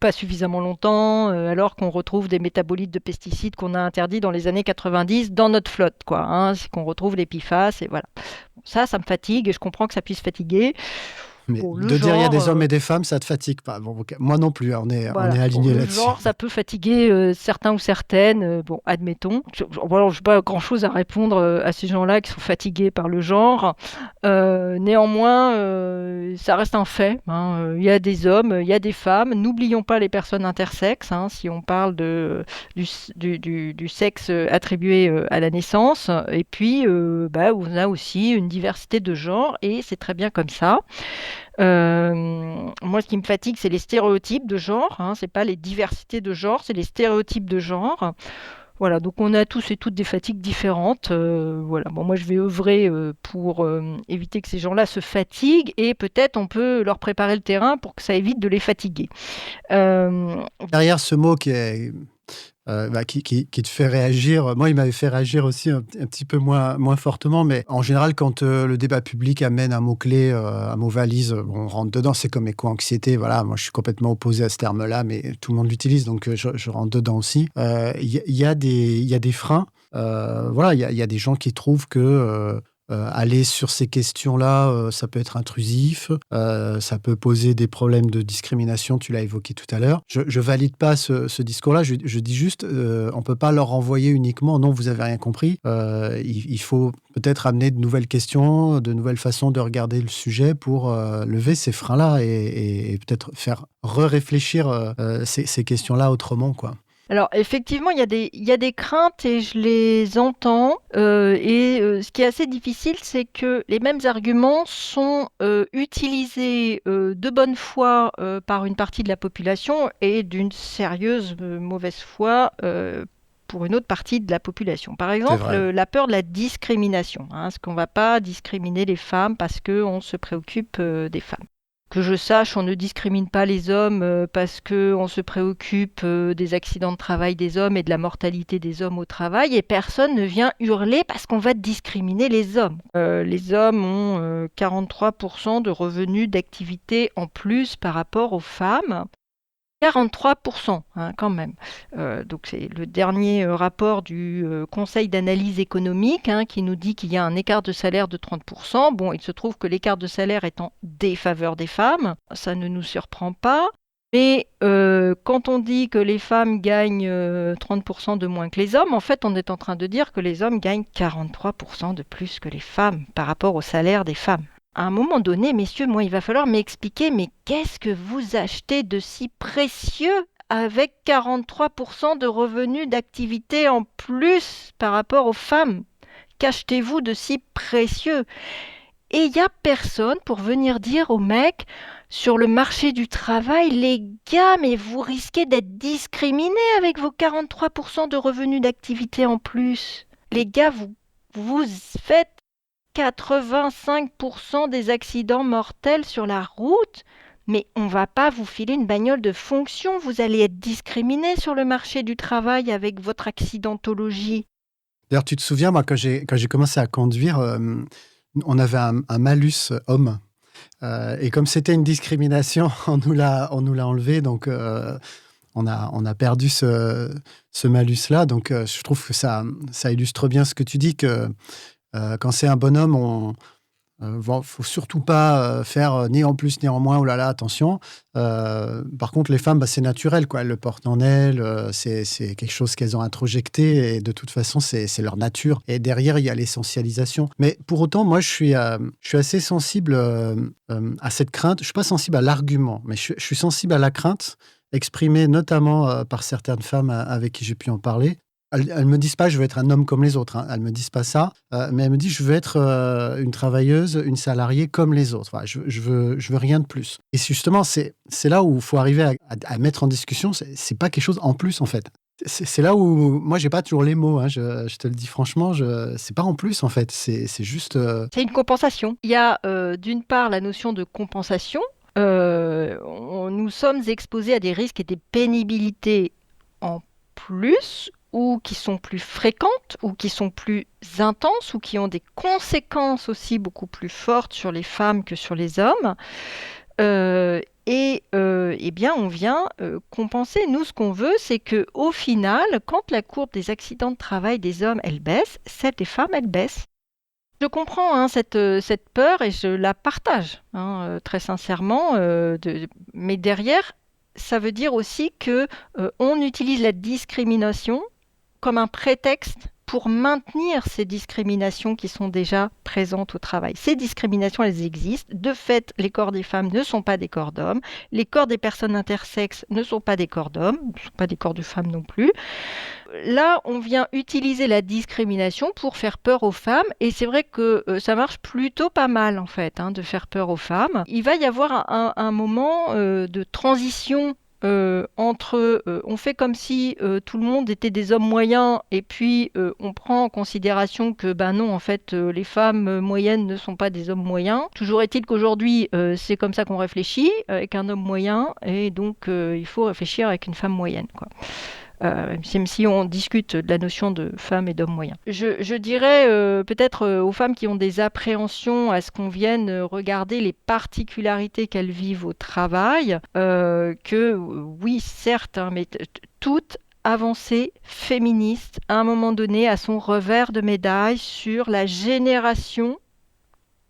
pas suffisamment longtemps, alors qu'on retrouve des métabolites de pesticides qu'on a interdits dans les années 90 dans notre flotte, quoi. Hein. C'est qu'on retrouve les PFAS et voilà. Bon, ça me fatigue et je comprends que ça puisse fatiguer. Mais Bon, le de dire il y a des genre, hommes et des femmes, ça te fatigue pas. Bon, ok. Moi non plus, hein, on est voilà. Bon, alignés le là-dessus. genre, ça peut fatiguer certains ou certaines. Bon, admettons. Voilà, je n'ai pas grand-chose à répondre à ces gens-là qui sont fatigués par le genre. Néanmoins, ça reste un fait. Hein. Il y a des hommes, il y a des femmes. N'oublions pas les personnes intersexes. Hein, si on parle du sexe attribué à la naissance. Et puis, on a aussi une diversité de genres et c'est très bien comme ça. Moi, ce qui me fatigue, c'est les stéréotypes de genre. Hein. C'est pas les diversités de genre, c'est les stéréotypes de genre. Voilà, donc on a tous et toutes des fatigues différentes. Voilà, bon, moi je vais œuvrer pour éviter que ces gens-là se fatiguent et peut-être on peut leur préparer le terrain pour que ça évite de les fatiguer. Euh, Derrière ce mot qui te fait réagir, moi il m'avait fait réagir aussi un petit peu moins fortement, mais en général quand le débat public amène un mot-clé, un mot valise, on rentre dedans, c'est comme éco-anxiété, voilà, moi je suis complètement opposé à ce terme-là, mais tout le monde l'utilise, donc je rentre dedans aussi. Il y a des freins, voilà, il y a des gens qui trouvent que aller sur ces questions-là, ça peut être intrusif, ça peut poser des problèmes de discrimination, tu l'as évoqué tout à l'heure. Je valide pas ce discours-là, je dis juste, on peut pas leur renvoyer uniquement « non, vous avez rien compris ». Il faut peut-être amener de nouvelles questions, de nouvelles façons de regarder le sujet pour lever ces freins-là et peut-être faire réfléchir ces questions-là autrement, quoi. Alors, effectivement, il y a des craintes et je les entends. Ce qui est assez difficile, c'est que les mêmes arguments sont utilisés de bonne foi par une partie de la population et d'une sérieuse mauvaise foi pour une autre partie de la population. Par C'est exemple, vrai. la peur de la discrimination. Hein, parce qu'on ne va pas discriminer les femmes parce qu'on se préoccupe des femmes. Que je sache, on ne discrimine pas les hommes parce qu'on se préoccupe des accidents de travail des hommes et de la mortalité des hommes au travail et personne ne vient hurler parce qu'on va discriminer les hommes. Les hommes ont 43% de revenus d'activité en plus par rapport aux femmes. 43%, hein, quand même. Donc c'est le dernier rapport du Conseil d'analyse économique hein, qui nous dit qu'il y a un écart de salaire de 30%. Bon, il se trouve que l'écart de salaire est en défaveur des femmes, ça ne nous surprend pas. Mais quand on dit que les femmes gagnent 30% de moins que les hommes, en fait, on est en train de dire que les hommes gagnent 43% de plus que les femmes par rapport au salaire des femmes. À un moment donné, messieurs, moi, il va falloir m'expliquer, mais qu'est-ce que vous achetez de si précieux avec 43% de revenus d'activité en plus par rapport aux femmes? Qu'achetez-vous de si précieux? Et il n'y a personne pour venir dire aux mecs sur le marché du travail, les gars, mais vous risquez d'être discriminés avec vos 43% de revenus d'activité en plus. Les gars, vous faites 85% des accidents mortels sur la route, mais on va pas vous filer une bagnole de fonction, vous allez être discriminé sur le marché du travail avec votre accidentologie. D'ailleurs, tu te souviens, moi, quand j'ai commencé à conduire, on avait un malus homme. Et comme c'était une discrimination, on nous l'a enlevé. Donc, on a perdu ce malus-là. Donc, je trouve que ça illustre bien ce que tu dis, que quand c'est un bonhomme, faut surtout pas faire ni en plus ni en moins. Oh là là, attention. Par contre, les femmes, c'est naturel, quoi. Elles le portent en elles. C'est quelque chose qu'elles ont introjecté. Et de toute façon, c'est leur nature. Et derrière, il y a l'essentialisation. Mais pour autant, moi, je suis assez sensible à cette crainte. Je suis pas sensible à l'argument, mais je suis sensible à la crainte exprimée notamment par certaines femmes avec qui j'ai pu en parler. Elles me disent pas je veux être un homme comme les autres, hein. Elles me disent pas ça, mais elles me disent je veux être une travailleuse, une salariée comme les autres. Voilà, je veux rien de plus. Et justement, c'est là où il faut arriver à mettre en discussion. C'est pas quelque chose en plus en fait. C'est là où moi j'ai pas toujours les mots, hein. Je te le dis franchement, c'est pas en plus en fait. C'est juste. C'est une compensation. Il y a d'une part la notion de compensation. Nous sommes exposés à des risques et des pénibilités en plus, ou qui sont plus fréquentes, ou qui sont plus intenses, ou qui ont des conséquences aussi beaucoup plus fortes sur les femmes que sur les hommes. Eh bien, on vient compenser. Nous, ce qu'on veut, c'est que, au final, quand la courbe des accidents de travail des hommes, elle baisse, celle des femmes, elle baisse. Je comprends hein, cette peur et je la partage très sincèrement. Mais derrière, ça veut dire aussi que on utilise la discrimination comme un prétexte pour maintenir ces discriminations qui sont déjà présentes au travail. Ces discriminations, elles existent. De fait, les corps des femmes ne sont pas des corps d'hommes. Les corps des personnes intersexes ne sont pas des corps d'hommes, ne sont pas des corps de femmes non plus. Là, on vient utiliser la discrimination pour faire peur aux femmes. Et c'est vrai que ça marche plutôt pas mal, en fait, de faire peur aux femmes. Il va y avoir un moment de transition entre on fait comme si tout le monde était des hommes moyens et puis on prend en considération que non en fait les femmes moyennes ne sont pas des hommes moyens. Toujours est-il qu'aujourd'hui c'est comme ça qu'on réfléchit avec un homme moyen et donc il faut réfléchir avec une femme moyenne quoi. Même si on discute de la notion de femme et d'homme moyen. Je dirais peut-être aux femmes qui ont des appréhensions à ce qu'on vienne regarder les particularités qu'elles vivent au travail, que oui, certes, mais toute avancée féministe, à un moment donné, a son revers de médaille sur la génération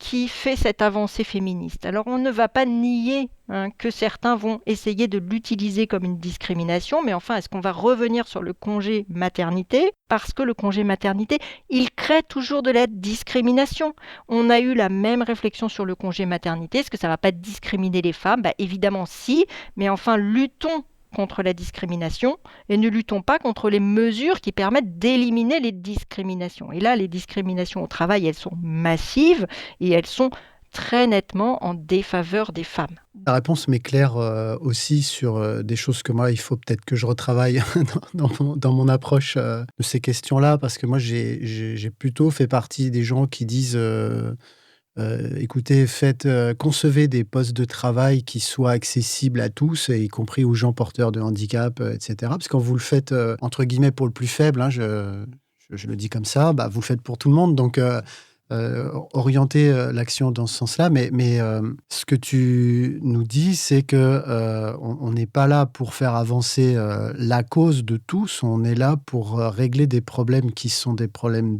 qui fait cette avancée féministe. Alors on ne va pas nier que certains vont essayer de l'utiliser comme une discrimination, mais enfin, est-ce qu'on va revenir sur le congé maternité? Parce que le congé maternité, il crée toujours de la discrimination. On a eu la même réflexion sur le congé maternité. Est-ce que ça ne va pas discriminer les femmes? Évidemment si, mais enfin, luttons contre la discrimination et ne luttons pas contre les mesures qui permettent d'éliminer les discriminations. Et là, les discriminations au travail, elles sont massives et elles sont très nettement en défaveur des femmes. La réponse m'éclaire aussi sur des choses que moi, il faut peut-être que je retravaille dans mon approche de ces questions-là, parce que moi, j'ai plutôt fait partie des gens qui disent écoutez, concevez des postes de travail qui soient accessibles à tous, y compris aux gens porteurs de handicap, etc. Parce que quand vous le faites, entre guillemets, pour le plus faible, je le dis comme ça, vous le faites pour tout le monde. Donc, orienter l'action dans ce sens-là. Mais ce que tu nous dis, c'est que on n'est pas là pour faire avancer la cause de tous. On est là pour régler des problèmes qui sont des problèmes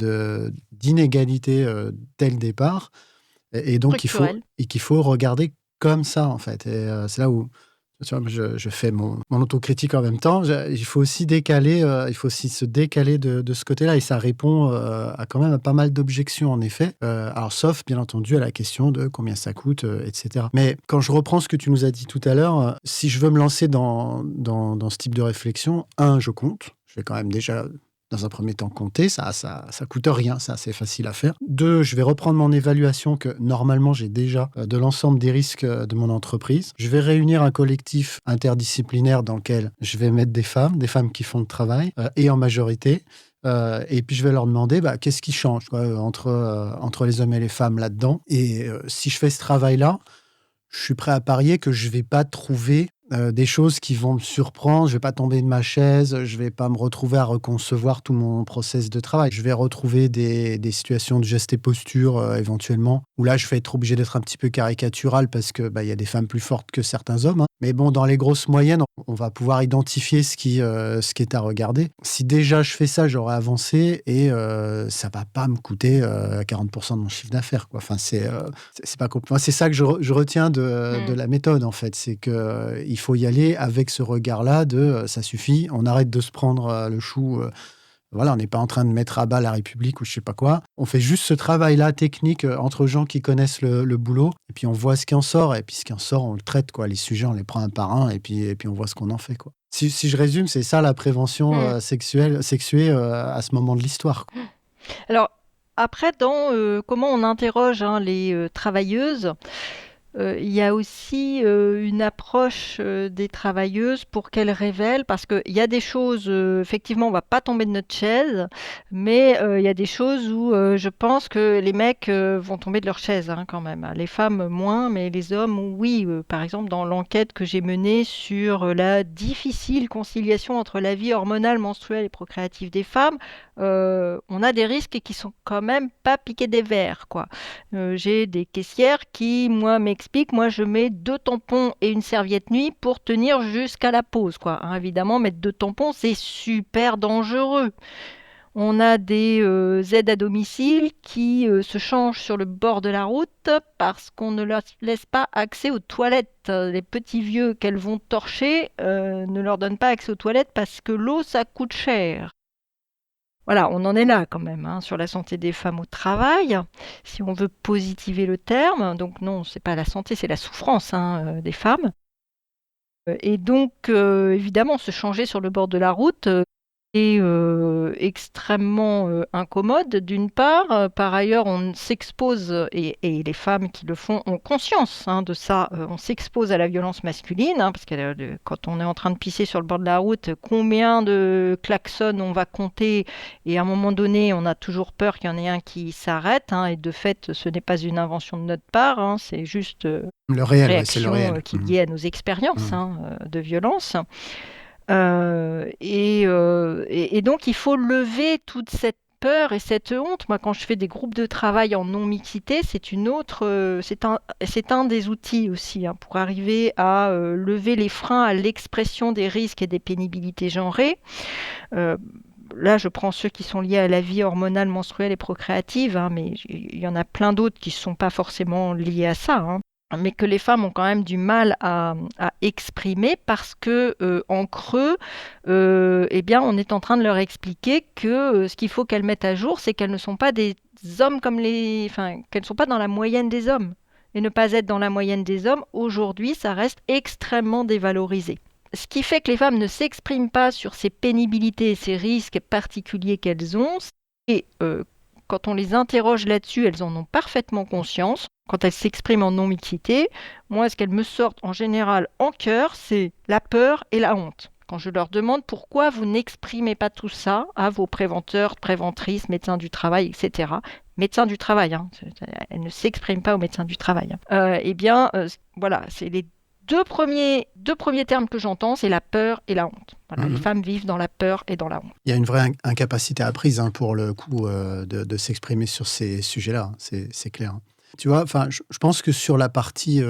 d'inégalité dès le départ. Et donc, qu'il faut regarder comme ça, en fait. Et c'est là où tu vois, je fais mon autocritique en même temps. Il faut aussi se décaler de ce côté-là. Et ça répond quand même à pas mal d'objections, en effet. Alors, sauf, bien entendu, à la question de combien ça coûte, etc. Mais quand je reprends ce que tu nous as dit tout à l'heure, si je veux me lancer dans ce type de réflexion, je compte. Je vais quand même déjà... Dans un premier temps, compter, ça coûte rien, ça c'est facile à faire. 2, je vais reprendre mon évaluation que normalement j'ai déjà de l'ensemble des risques de mon entreprise. Je vais réunir un collectif interdisciplinaire dans lequel je vais mettre des femmes qui font le travail, et en majorité. Et puis je vais leur demander qu'est-ce qui change entre les hommes et les femmes là-dedans. Et si je fais ce travail-là, je suis prêt à parier que je ne vais pas trouver des choses qui vont me surprendre. Je vais pas tomber de ma chaise, je vais pas me retrouver à reconcevoir tout mon process de travail. Je vais retrouver des situations de gestes et postures, éventuellement, où là, je vais être obligé d'être un petit peu caricatural parce que, il y a des femmes plus fortes que certains hommes, hein. Mais bon, dans les grosses moyennes, on va pouvoir identifier ce qui est à regarder. Si déjà je fais ça, j'aurai avancé et ça va pas me coûter 40% de mon chiffre d'affaires, quoi. Enfin, c'est pas compl moi, c'est ça que je retiens de la méthode, en fait. C'est que, il faut y aller avec ce regard-là de, ça suffit, on arrête de se prendre, le chou, voilà, on n'est pas en train de mettre à bas la République ou je sais pas quoi. On fait juste ce travail-là technique, entre gens qui connaissent le boulot et puis on voit ce qui en sort et puis ce qui en sort, on le traite, quoi. Les sujets, on les prend un par un et puis on voit ce qu'on en fait, quoi. Si je résume, c'est ça la prévention, sexuée, à ce moment de l'histoire, quoi. Alors, après, dans comment on interroge les travailleuses, il y a aussi une approche des travailleuses pour qu'elles révèlent, parce qu'il y a des choses, effectivement, on va pas tomber de notre chaise, mais il y a des choses où je pense que les mecs vont tomber de leur chaise quand même. Les femmes moins, mais les hommes, oui. Par exemple, dans l'enquête que j'ai menée sur la difficile conciliation entre la vie hormonale, menstruelle et procréative des femmes, on a des risques qui sont quand même pas piqués des verres, quoi. J'ai des caissières qui, moi, m'expliquent, moi, je mets 2 tampons et une serviette nuit pour tenir jusqu'à la pause, quoi. Évidemment, mettre 2 tampons, c'est super dangereux. On a des aides à domicile qui se changent sur le bord de la route parce qu'on ne leur laisse pas accès aux toilettes. Les petits vieux qu'elles vont torcher ne leur donnent pas accès aux toilettes parce que l'eau, ça coûte cher. Voilà, on en est là quand même, sur la santé des femmes au travail, si on veut positiver le terme. Donc non, c'est pas la santé, c'est la souffrance des femmes. Et donc, évidemment, se changer sur le bord de la route est extrêmement incommode, d'une part. Par ailleurs, on s'expose, et les femmes qui le font ont conscience de ça, on s'expose à la violence masculine, parce que quand on est en train de pisser sur le bord de la route, combien de klaxons on va compter, et à un moment donné, on a toujours peur qu'il y en ait un qui s'arrête, et de fait, ce n'est pas une invention de notre part, c'est juste Le une réel, ouais, c'est le réaction réel. qui est liée à nos expériences de violence. Et donc, il faut lever toute cette peur et cette honte. Moi, quand je fais des groupes de travail en non-mixité, c'est un des outils aussi pour arriver à lever les freins à l'expression des risques et des pénibilités genrées. Là, je prends ceux qui sont liés à la vie hormonale, menstruelle et procréative, mais il y en a plein d'autres qui ne sont pas forcément liés à ça, mais que les femmes ont quand même du mal à exprimer parce que en creux, on est en train de leur expliquer que ce qu'il faut qu'elles mettent à jour, c'est qu'elles ne sont pas des hommes qu'elles ne sont pas dans la moyenne des hommes. Et ne pas être dans la moyenne des hommes, aujourd'hui, ça reste extrêmement dévalorisé. Ce qui fait que les femmes ne s'expriment pas sur ces pénibilités et ces risques particuliers qu'elles ont, et quand on les interroge là-dessus, elles en ont parfaitement conscience. Quand elles s'expriment en non-mixité, moi, ce qu'elles me sortent en général en chœur, c'est la peur et la honte. Quand je leur demande pourquoi vous n'exprimez pas tout ça à vos préventeurs, préventrices, médecins du travail, etc. Médecins du travail, elles ne s'expriment pas aux médecins du travail. Voilà, c'est les deux premiers termes que j'entends, c'est la peur et la honte. Voilà, Les femmes vivent dans la peur et dans la honte. Il y a une vraie incapacité apprise pour le coup de s'exprimer sur ces sujets-là, c'est clair. Tu vois, je pense que sur la partie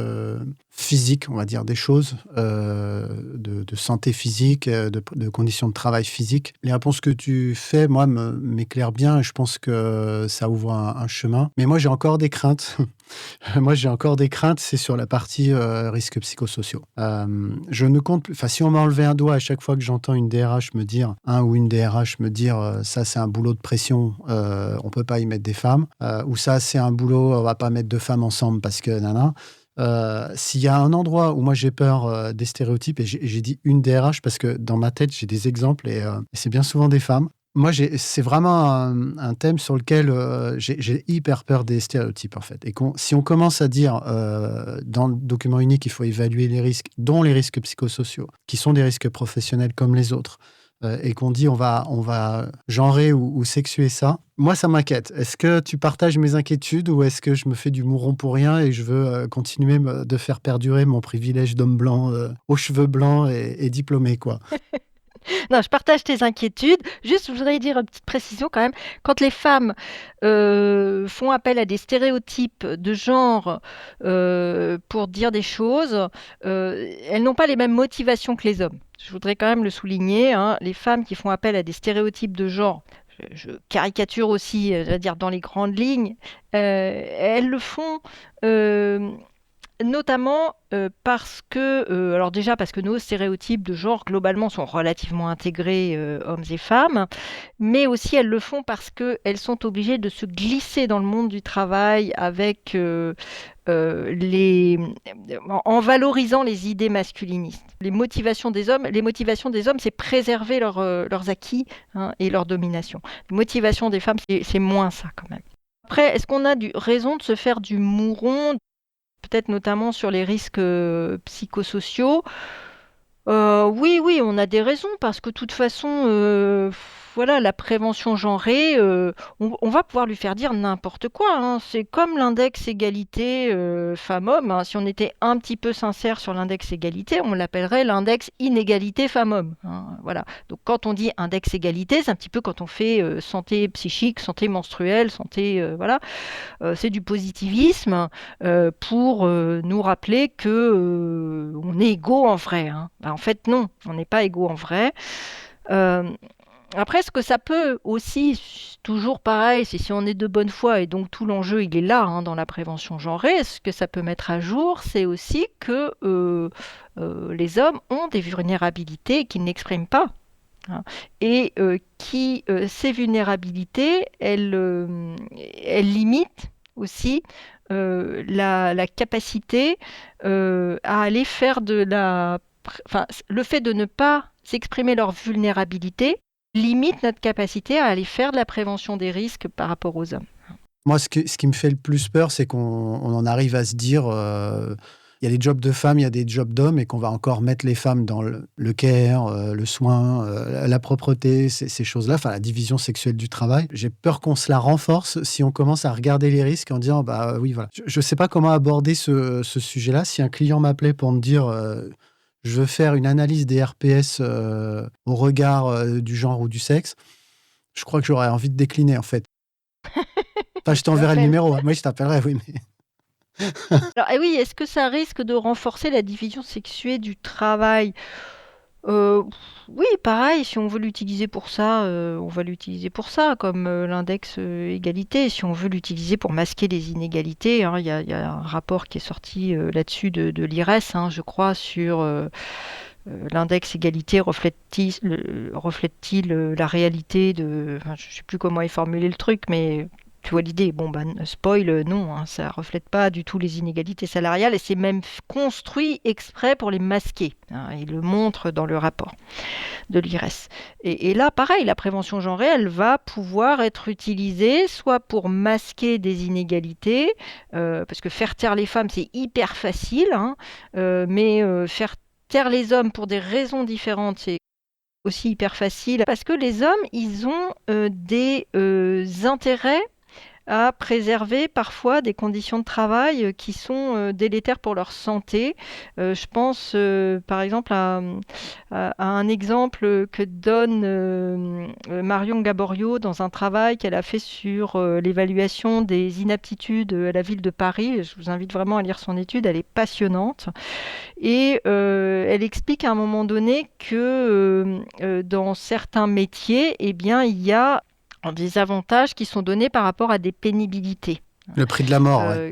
physique, on va dire, des choses, de santé physique, de conditions de travail physique, les réponses que tu fais, moi, m'éclairent bien et je pense que ça ouvre un chemin. Mais moi, j'ai encore des craintes. C'est sur la partie risques psychosociaux. Je ne compte plus. Si on m'a enlevé un doigt à chaque fois que j'entends une DRH me dire, une DRH me dire ça, c'est un boulot de pression, on peut pas y mettre des femmes, ou ça, c'est un boulot, on va pas mettre deux femmes ensemble parce que nana. S'il y a un endroit où moi j'ai peur des stéréotypes, et j'ai dit une DRH parce que dans ma tête j'ai des exemples et c'est bien souvent des femmes. Moi, c'est vraiment un thème sur lequel j'ai hyper peur des stéréotypes, en fait. Et si on commence à dire dans le document unique, il faut évaluer les risques, dont les risques psychosociaux, qui sont des risques professionnels comme les autres, et qu'on dit on va genrer ou sexuer ça, moi, ça m'inquiète. Est-ce que tu partages mes inquiétudes ou est-ce que je me fais du mouron pour rien et je veux continuer de faire perdurer mon privilège d'homme blanc, aux cheveux blancs et diplômé, quoi. Non, je partage tes inquiétudes. Juste, je voudrais dire une petite précision quand même. Quand les femmes font appel à des stéréotypes de genre pour dire des choses, elles n'ont pas les mêmes motivations que les hommes. Je voudrais quand même le souligner, hein. Les femmes qui font appel à des stéréotypes de genre, je caricature aussi, je veux dire dans les grandes lignes, elles le font notamment parce que, alors déjà parce que nos stéréotypes de genre globalement sont relativement intégrés hommes et femmes, mais aussi elles le font parce qu'elles sont obligées de se glisser dans le monde du travail avec en valorisant les idées masculinistes. Les motivations des hommes, c'est préserver leurs acquis, hein, et leur domination. Les motivations des femmes, c'est moins ça quand même. Après, est-ce qu'on a raison de se faire du mouron, peut-être notamment sur les risques psychosociaux? Oui, on a des raisons parce que de toute façon, voilà, la prévention genrée, on va pouvoir lui faire dire n'importe quoi, hein. C'est comme l'index égalité femmes-hommes, hein. Si on était un petit peu sincère sur l'index égalité, on l'appellerait l'index inégalité femmes-hommes, hein. Voilà. Donc quand on dit index égalité, c'est un petit peu quand on fait santé psychique, santé menstruelle, santé, voilà. C'est du positivisme pour nous rappeler que on est égaux en vrai, hein. Ben, en fait, non, on n'est pas égaux en vrai. Euh, Après, ce que ça peut aussi, toujours pareil, c'est si on est de bonne foi, et donc tout l'enjeu, il est là, hein, dans la prévention genrée, ce que ça peut mettre à jour, c'est aussi que les hommes ont des vulnérabilités qu'ils n'expriment pas, hein. Et ces vulnérabilités, elles limitent aussi la capacité à aller faire enfin, le fait de ne pas s'exprimer leur vulnérabilité limite notre capacité à aller faire de la prévention des risques par rapport aux hommes. Moi, ce qui me fait le plus peur, c'est qu'on en arrive à se dire il y a des jobs de femmes, il y a des jobs d'hommes, et qu'on va encore mettre les femmes dans le care, le soin, la propreté, ces choses-là, enfin la division sexuelle du travail. J'ai peur qu'on se la renforce si on commence à regarder les risques en disant bah oui, voilà. Je ne sais pas comment aborder ce sujet-là. Si un client m'appelait pour me dire je veux faire une analyse des RPS au regard du genre ou du sexe, je crois que j'aurais envie de décliner en fait. Enfin, je t'enverrai le numéro. Moi, je t'appellerai, oui, mais... Alors, oui, est-ce que ça risque de renforcer la division sexuée du travail? Oui, pareil, si on veut l'utiliser pour ça, on va l'utiliser pour ça, comme l'index égalité. Si on veut l'utiliser pour masquer les inégalités, hein, il y a un rapport qui est sorti là-dessus de l'IRES, hein, je crois, sur l'index égalité reflète-t-il la réalité de... Enfin, je ne sais plus comment est formulé le truc, mais tu vois l'idée. Bon, ben, spoil, non, hein, ça ne reflète pas du tout les inégalités salariales et c'est même construit exprès pour les masquer, hein. Il le montre dans le rapport de l'IRES. Et là, pareil, la prévention genrée, elle va pouvoir être utilisée soit pour masquer des inégalités, parce que faire taire les femmes, c'est hyper facile, hein, mais faire taire les hommes pour des raisons différentes, c'est aussi hyper facile, parce que les hommes, ils ont des intérêts à préserver parfois des conditions de travail qui sont délétères pour leur santé. Je pense par exemple à un exemple que donne Marion Gaborio dans un travail qu'elle a fait sur l'évaluation des inaptitudes à la ville de Paris. Je vous invite vraiment à lire son étude, elle est passionnante. Et elle explique à un moment donné que dans certains métiers, eh bien, il y a des avantages qui sont donnés par rapport à des pénibilités. Le prix de la mort, ouais.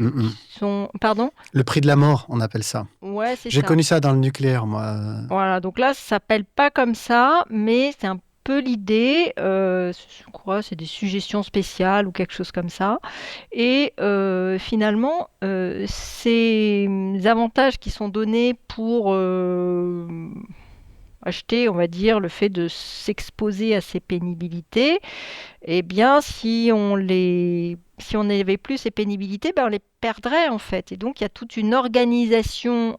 Pardon ? Le prix de la mort, on appelle ça. Ouais, c'est ça. J'ai connu ça dans le nucléaire, moi. Voilà, donc là, ça s'appelle pas comme ça, mais c'est un peu l'idée. Je crois c'est des suggestions spéciales ou quelque chose comme ça. Et finalement, ces avantages qui sont donnés pour acheté, on va dire, le fait de s'exposer à ces pénibilités, eh bien, si on n'avait plus ces pénibilités, ben, on les perdrait en fait. Et donc, il y a toute une organisation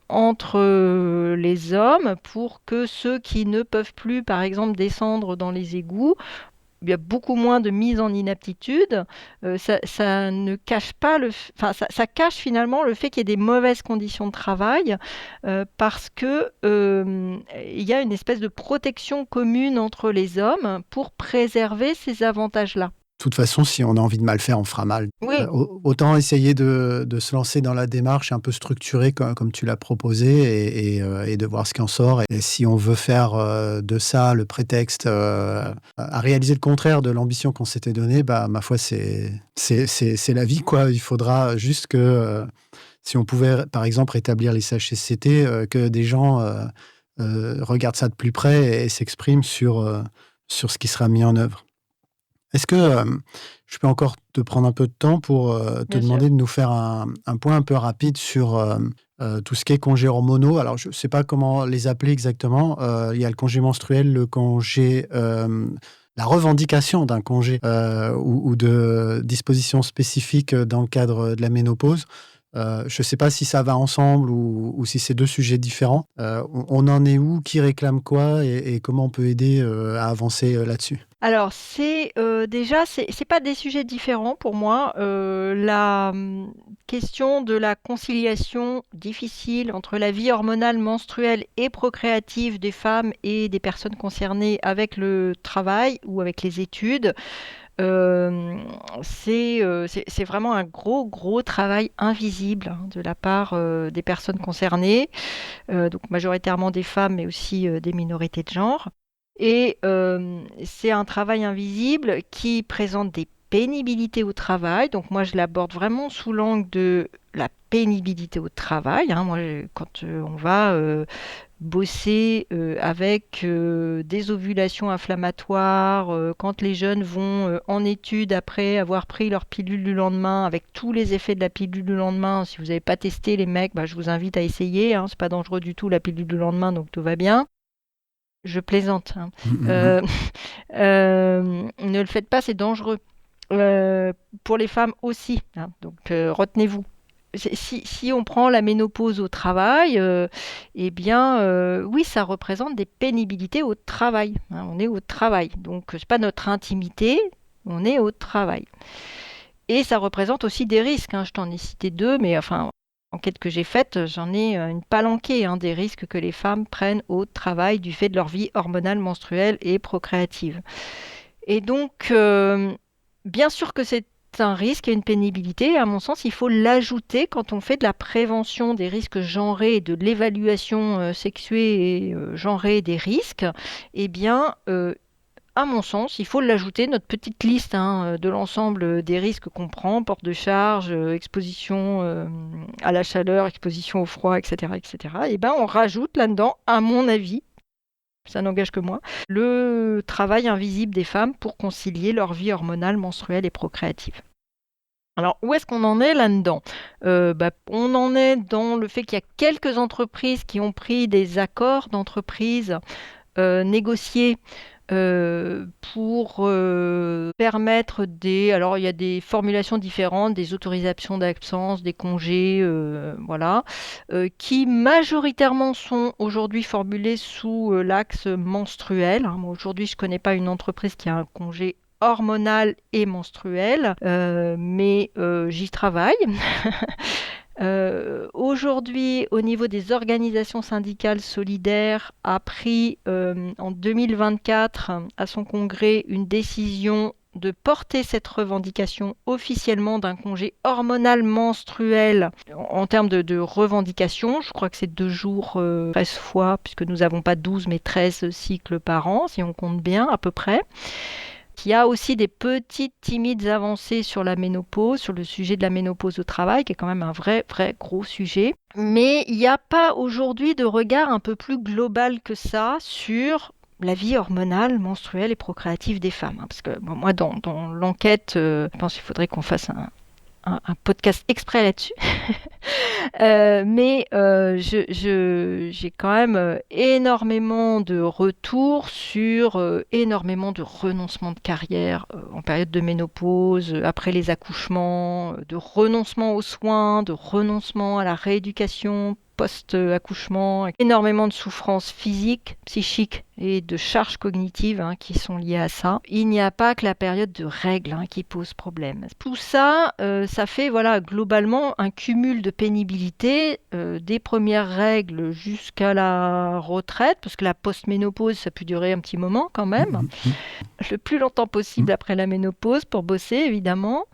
entre les hommes pour que ceux qui ne peuvent plus, par exemple, descendre dans les égouts, il y a beaucoup moins de mise en inaptitude. Ça ne cache pas enfin, ça cache finalement le fait qu'il y ait des mauvaises conditions de travail parce que il y a une espèce de protection commune entre les hommes pour préserver ces avantages-là. De toute façon, si on a envie de mal faire, on fera mal. Oui. Autant essayer de se lancer dans la démarche un peu structurée comme tu l'as proposé et de voir ce qui en sort. Et si on veut faire de ça le prétexte à réaliser le contraire de l'ambition qu'on s'était donnée, bah, ma foi, c'est la vie, quoi. Il faudra juste que, si on pouvait, par exemple, rétablir les CHSCT, que des gens regardent ça de plus près et s'expriment sur ce qui sera mis en œuvre. Est-ce que je peux encore te prendre un peu de temps pour te demander de nous faire un point un peu rapide sur tout ce qui est congés hormonaux? Alors, je ne sais pas comment les appeler exactement. Il y a le congé menstruel, le congé, la revendication d'un congé ou de dispositions spécifiques dans le cadre de la ménopause. Je ne sais pas si ça va ensemble ou si c'est deux sujets différents. On en est où? Qui réclame quoi? Et comment on peut aider à avancer là-dessus? Alors, déjà, c'est pas des sujets différents pour moi. La question de la conciliation difficile entre la vie hormonale, menstruelle et procréative des femmes et des personnes concernées avec le travail ou avec les études, c'est vraiment un gros travail invisible de la part des personnes concernées, donc majoritairement des femmes, mais aussi des minorités de genre. Et c'est un travail invisible qui présente des pénibilités au travail. Donc moi, je l'aborde vraiment sous l'angle de la pénibilité au travail. Moi, quand on va bosser avec des ovulations inflammatoires, quand les jeunes vont en études après avoir pris leur pilule du lendemain, avec tous les effets de la pilule du lendemain. Si vous n'avez pas testé, les mecs, je vous invite à essayer. C'est pas dangereux du tout la pilule du lendemain, donc tout va bien. Je plaisante. Ne le faites pas, c'est dangereux. Pour les femmes aussi. Donc retenez-vous. Si on prend la ménopause au travail, eh bien, oui, ça représente des pénibilités au travail. On est au travail. Donc, c'est pas notre intimité, on est au travail. Et ça représente aussi des risques. Je t'en ai cité deux, mais enfin, enquête que j'ai faite, j'en ai une palanquée des risques que les femmes prennent au travail du fait de leur vie hormonale, menstruelle et procréative. Et donc, bien sûr que c'est un risque et une pénibilité. À mon sens, il faut l'ajouter quand on fait de la prévention des risques genrés et de l'évaluation sexuée et genrée des risques. Eh bien, à mon sens, il faut l'ajouter, notre petite liste de l'ensemble des risques qu'on prend, porte de charge, exposition à la chaleur, exposition au froid, etc. etc. Et ben, on rajoute là-dedans, à mon avis, ça n'engage que moi, le travail invisible des femmes pour concilier leur vie hormonale, menstruelle et procréative. Alors, où est-ce qu'on en est là-dedans? On en est dans le fait qu'il y a quelques entreprises qui ont pris des accords d'entreprise négociés pour permettre alors il y a des formulations différentes, des autorisations d'absence, des congés, qui majoritairement sont aujourd'hui formulées sous l'axe menstruel. Moi, aujourd'hui, je ne connais pas une entreprise qui a un congé hormonal et menstruel, mais j'y travaille. Aujourd'hui, au niveau des organisations syndicales solidaires, a pris en 2024 à son congrès une décision de porter cette revendication officiellement d'un congé hormonal menstruel en termes de revendication. Je crois que c'est 2 jours 13 fois, puisque nous n'avons pas 12 mais 13 cycles par an, si on compte bien à peu près. Il y a aussi des petites timides avancées sur la ménopause, sur le sujet de la ménopause au travail, qui est quand même un vrai gros sujet. Mais il n'y a pas aujourd'hui de regard un peu plus global que ça sur la vie hormonale, menstruelle et procréative des femmes. Parce que moi, dans l'enquête, je pense qu'il faudrait qu'on fasse un podcast exprès là-dessus. J'ai quand même énormément de retours sur énormément de renoncements de carrière en période de ménopause, après les accouchements, de renoncement aux soins, de renoncement à la rééducation post-accouchement, énormément de souffrances physiques, psychiques et de charges cognitives qui sont liées à ça. Il n'y a pas que la période de règles qui pose problème. Tout ça, ça fait globalement un cumul de pénibilité des premières règles jusqu'à la retraite, parce que la post-ménopause, ça peut durer un petit moment quand même, le plus longtemps possible après la ménopause pour bosser évidemment.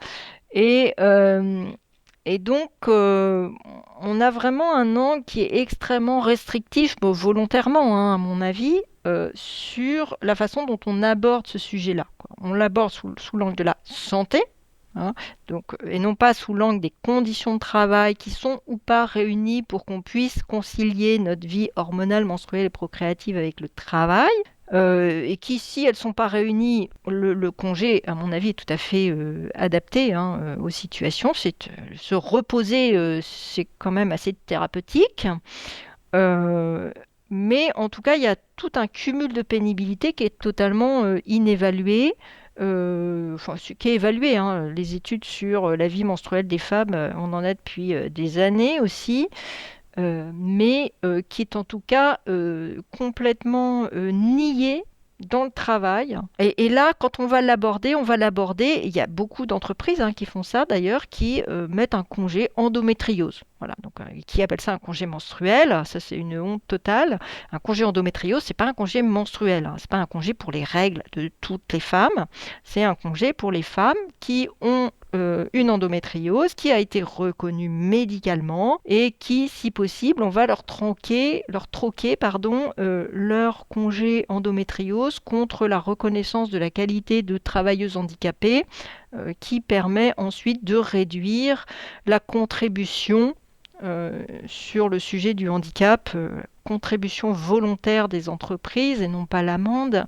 Et, euh, et donc, on a vraiment un angle qui est extrêmement restrictif, volontairement, à mon avis, sur la façon dont on aborde ce sujet-là, quoi. On l'aborde sous l'angle de la santé, donc, et non pas sous l'angle des conditions de travail qui sont ou pas réunies pour qu'on puisse concilier notre vie hormonale, menstruelle et procréative avec le travail. Et qui, si elles ne sont pas réunies, le congé, à mon avis, est tout à fait adapté aux situations. Se reposer, c'est quand même assez thérapeutique. Mais en tout cas, il y a tout un cumul de pénibilité qui est totalement inévalué. Qui est évalué. Les études sur la vie menstruelle des femmes, on en a depuis des années aussi. Mais qui est en tout cas complètement nié dans le travail. Et là, quand on va l'aborder, il y a beaucoup d'entreprises qui font ça d'ailleurs, qui mettent un congé endométriose. Voilà, donc qui appellent ça un congé menstruel. Ça, c'est une honte totale. Un congé endométriose, c'est pas un congé menstruel. C'est pas un congé pour les règles de toutes les femmes. C'est un congé pour les femmes qui ont une endométriose qui a été reconnue médicalement et qui, si possible, on va leur troquer leur congé endométriose contre la reconnaissance de la qualité de travailleuse handicapée qui permet ensuite de réduire la contribution sur le sujet du handicap, contribution volontaire des entreprises et non pas l'amende,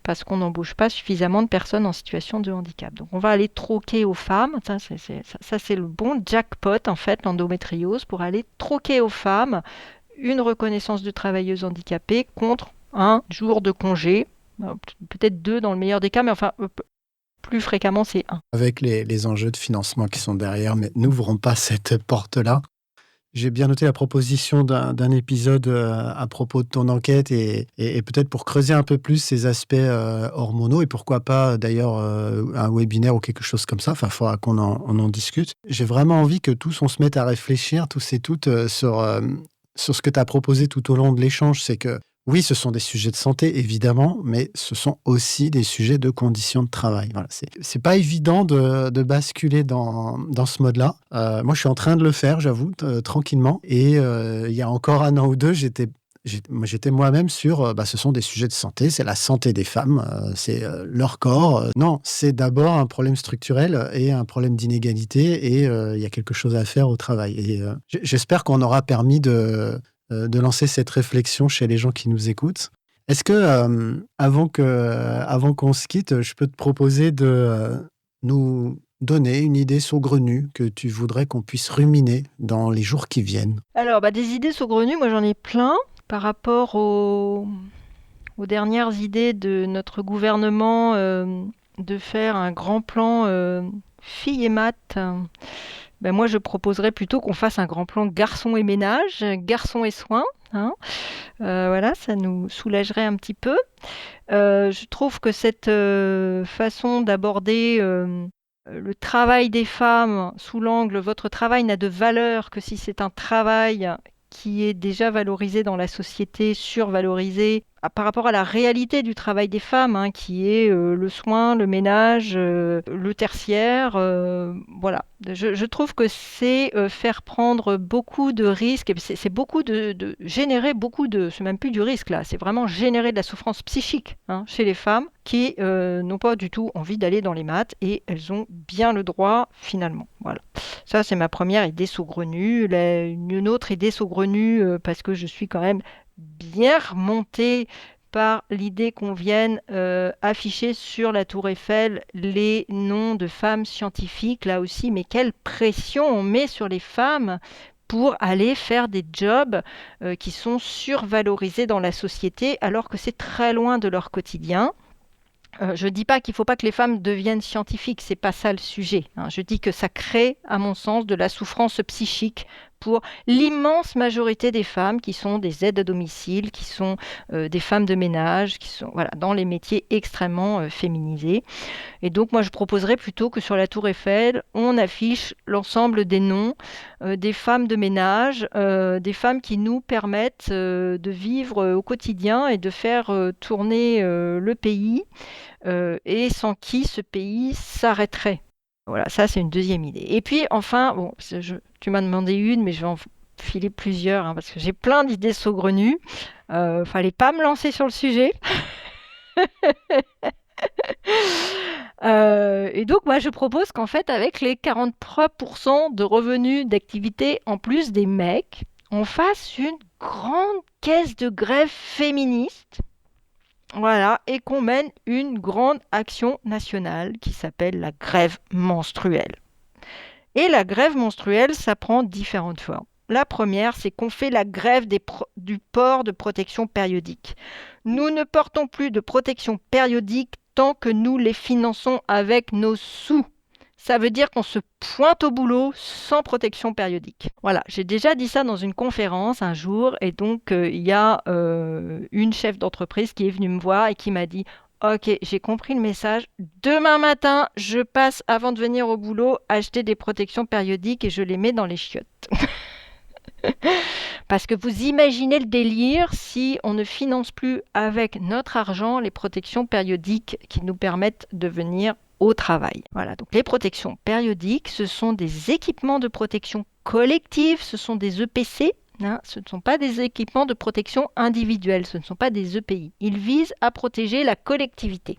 parce qu'on n'embauche pas suffisamment de personnes en situation de handicap. Donc on va aller troquer aux femmes, ça c'est le bon jackpot en fait, l'endométriose, pour aller troquer aux femmes une reconnaissance de travailleuse handicapée contre un jour de congé, peut-être 2 dans le meilleur des cas, mais enfin plus fréquemment c'est 1. Avec les enjeux de financement qui sont derrière, mais n'ouvrons pas cette porte-là. J'ai bien noté la proposition d'un épisode à propos de ton enquête et peut-être pour creuser un peu plus ces aspects hormonaux et pourquoi pas d'ailleurs un webinaire ou quelque chose comme ça. Enfin, il faudra qu'on en discute. J'ai vraiment envie que tous on se mette à réfléchir, tous et toutes, sur ce que tu as proposé tout au long de l'échange. C'est que oui, ce sont des sujets de santé, évidemment, mais ce sont aussi des sujets de conditions de travail. Voilà, c'est pas évident de basculer dans ce mode-là. Moi, je suis en train de le faire, j'avoue, tranquillement. Et il y a encore 1 an ou 2, j'étais moi-même sur ce sont des sujets de santé, c'est la santé des femmes, c'est leur corps. Non, c'est d'abord un problème structurel et un problème d'inégalité et il y a quelque chose à faire au travail. Et j'espère qu'on aura permis de lancer cette réflexion chez les gens qui nous écoutent. Est-ce que, avant qu'on se quitte, je peux te proposer de nous donner une idée saugrenue que tu voudrais qu'on puisse ruminer dans les jours qui viennent? Alors, des idées saugrenues, moi j'en ai plein par rapport aux dernières idées de notre gouvernement de faire un grand plan filles et maths. Moi, je proposerais plutôt qu'on fasse un grand plan garçons et ménage, garçons et soins. Voilà, ça nous soulagerait un petit peu. Je trouve que cette façon d'aborder le travail des femmes sous l'angle votre travail n'a de valeur que si c'est un travail qui est déjà valorisé dans la société, survalorisé par rapport à la réalité du travail des femmes, qui est le soin, le ménage, le tertiaire. Voilà. Je trouve que c'est faire prendre beaucoup de risques. C'est beaucoup de générer beaucoup de... C'est même plus du risque là. C'est vraiment générer de la souffrance psychique chez les femmes qui n'ont pas du tout envie d'aller dans les maths et elles ont bien le droit finalement. Voilà. Ça, c'est ma première idée saugrenue. Une autre idée saugrenue, parce que je suis quand même bien remontée par l'idée qu'on vienne afficher sur la Tour Eiffel les noms de femmes scientifiques, là aussi, mais quelle pression on met sur les femmes pour aller faire des jobs qui sont survalorisés dans la société, alors que c'est très loin de leur quotidien. Je ne dis pas qu'il ne faut pas que les femmes deviennent scientifiques, c'est pas ça le sujet, hein. Je dis que ça crée, à mon sens, de la souffrance psychique pour l'immense majorité des femmes qui sont des aides à domicile, qui sont des femmes de ménage, qui sont dans les métiers extrêmement féminisés. Et donc moi je proposerais plutôt que sur la Tour Eiffel, on affiche l'ensemble des noms des femmes de ménage, des femmes qui nous permettent de vivre au quotidien et de faire tourner le pays, et sans qui ce pays s'arrêterait. Voilà, ça c'est une deuxième idée. Et puis enfin, tu m'as demandé une, mais je vais en filer plusieurs, hein, parce que j'ai plein d'idées saugrenues. Fallait pas me lancer sur le sujet. Et donc, moi, je propose qu'en fait, avec les 43% de revenus d'activité en plus des mecs, on fasse une grande caisse de grève féministe. Voilà, et qu'on mène une grande action nationale qui s'appelle la grève menstruelle. Et la grève menstruelle, ça prend différentes formes. La première, c'est qu'on fait la grève du port de protection périodique. Nous ne portons plus de protection périodique tant que nous les finançons avec nos sous. Ça veut dire qu'on se pointe au boulot sans protection périodique. Voilà, j'ai déjà dit ça dans une conférence un jour, et donc il y a une chef d'entreprise qui est venue me voir et qui m'a dit « Ok, j'ai compris le message. Demain matin, je passe avant de venir au boulot acheter des protections périodiques et je les mets dans les chiottes. » Parce que vous imaginez le délire si on ne finance plus avec notre argent les protections périodiques qui nous permettent de venir au travail. Voilà, donc les protections périodiques, ce sont des équipements de protection collective, ce sont des EPC, hein, ce ne sont pas des équipements de protection individuelle, ce ne sont pas des EPI. Ils visent à protéger la collectivité.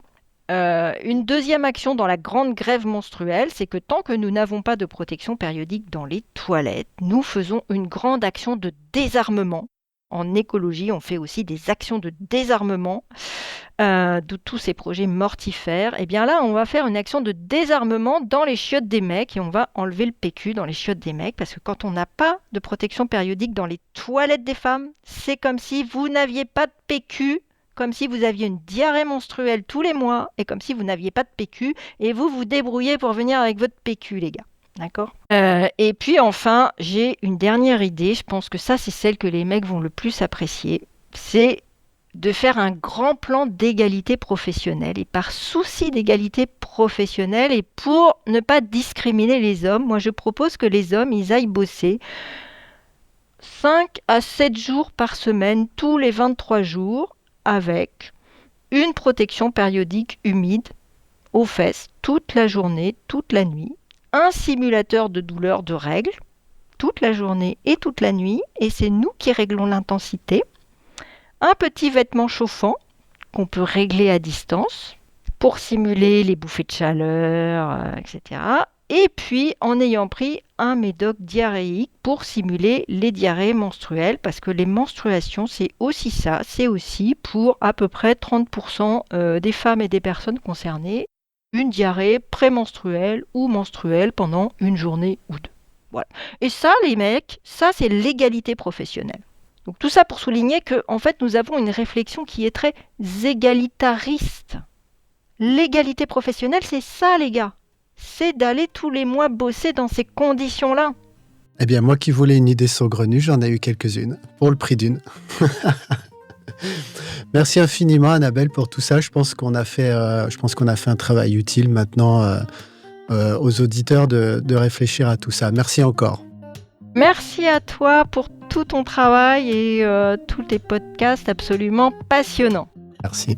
Une deuxième action dans la grande grève menstruelle, c'est que tant que nous n'avons pas de protection périodique dans les toilettes, nous faisons une grande action de désarmement. En écologie, on fait aussi des actions de désarmement de tous ces projets mortifères. Et bien là, on va faire une action de désarmement dans les chiottes des mecs et on va enlever le PQ dans les chiottes des mecs, parce que quand on n'a pas de protection périodique dans les toilettes des femmes, c'est comme si vous n'aviez pas de PQ, comme si vous aviez une diarrhée menstruelle tous les mois et comme si vous n'aviez pas de PQ et vous vous débrouillez pour venir avec votre PQ, les gars. D'accord ? Et puis enfin, j'ai une dernière idée, je pense que ça c'est celle que les mecs vont le plus apprécier, c'est de faire un grand plan d'égalité professionnelle. Et par souci d'égalité professionnelle et pour ne pas discriminer les hommes, moi je propose que les hommes ils aillent bosser 5 à 7 jours par semaine, tous les 23 jours, avec une protection périodique humide aux fesses toute la journée, toute la nuit, un simulateur de douleur de règles toute la journée et toute la nuit, et c'est nous qui réglons l'intensité, un petit vêtement chauffant qu'on peut régler à distance pour simuler les bouffées de chaleur, etc. Et puis en ayant pris un médoc diarrhéique pour simuler les diarrhées menstruelles, parce que les menstruations c'est aussi ça, c'est aussi pour à peu près 30% des femmes et des personnes concernées, une diarrhée prémenstruelle ou menstruelle pendant une journée ou deux. Voilà. Et ça les mecs, ça c'est l'égalité professionnelle. Donc tout ça pour souligner qu'en fait nous avons une réflexion qui est très égalitariste. L'égalité professionnelle c'est ça les gars. C'est d'aller tous les mois bosser dans ces conditions-là. Eh bien, moi qui voulais une idée saugrenue, j'en ai eu quelques-unes, pour le prix d'une. Merci infiniment, Annabelle, pour tout ça. Je pense qu'on a fait un travail utile maintenant aux auditeurs de réfléchir à tout ça. Merci encore. Merci à toi pour tout ton travail et tous tes podcasts absolument passionnants. Merci.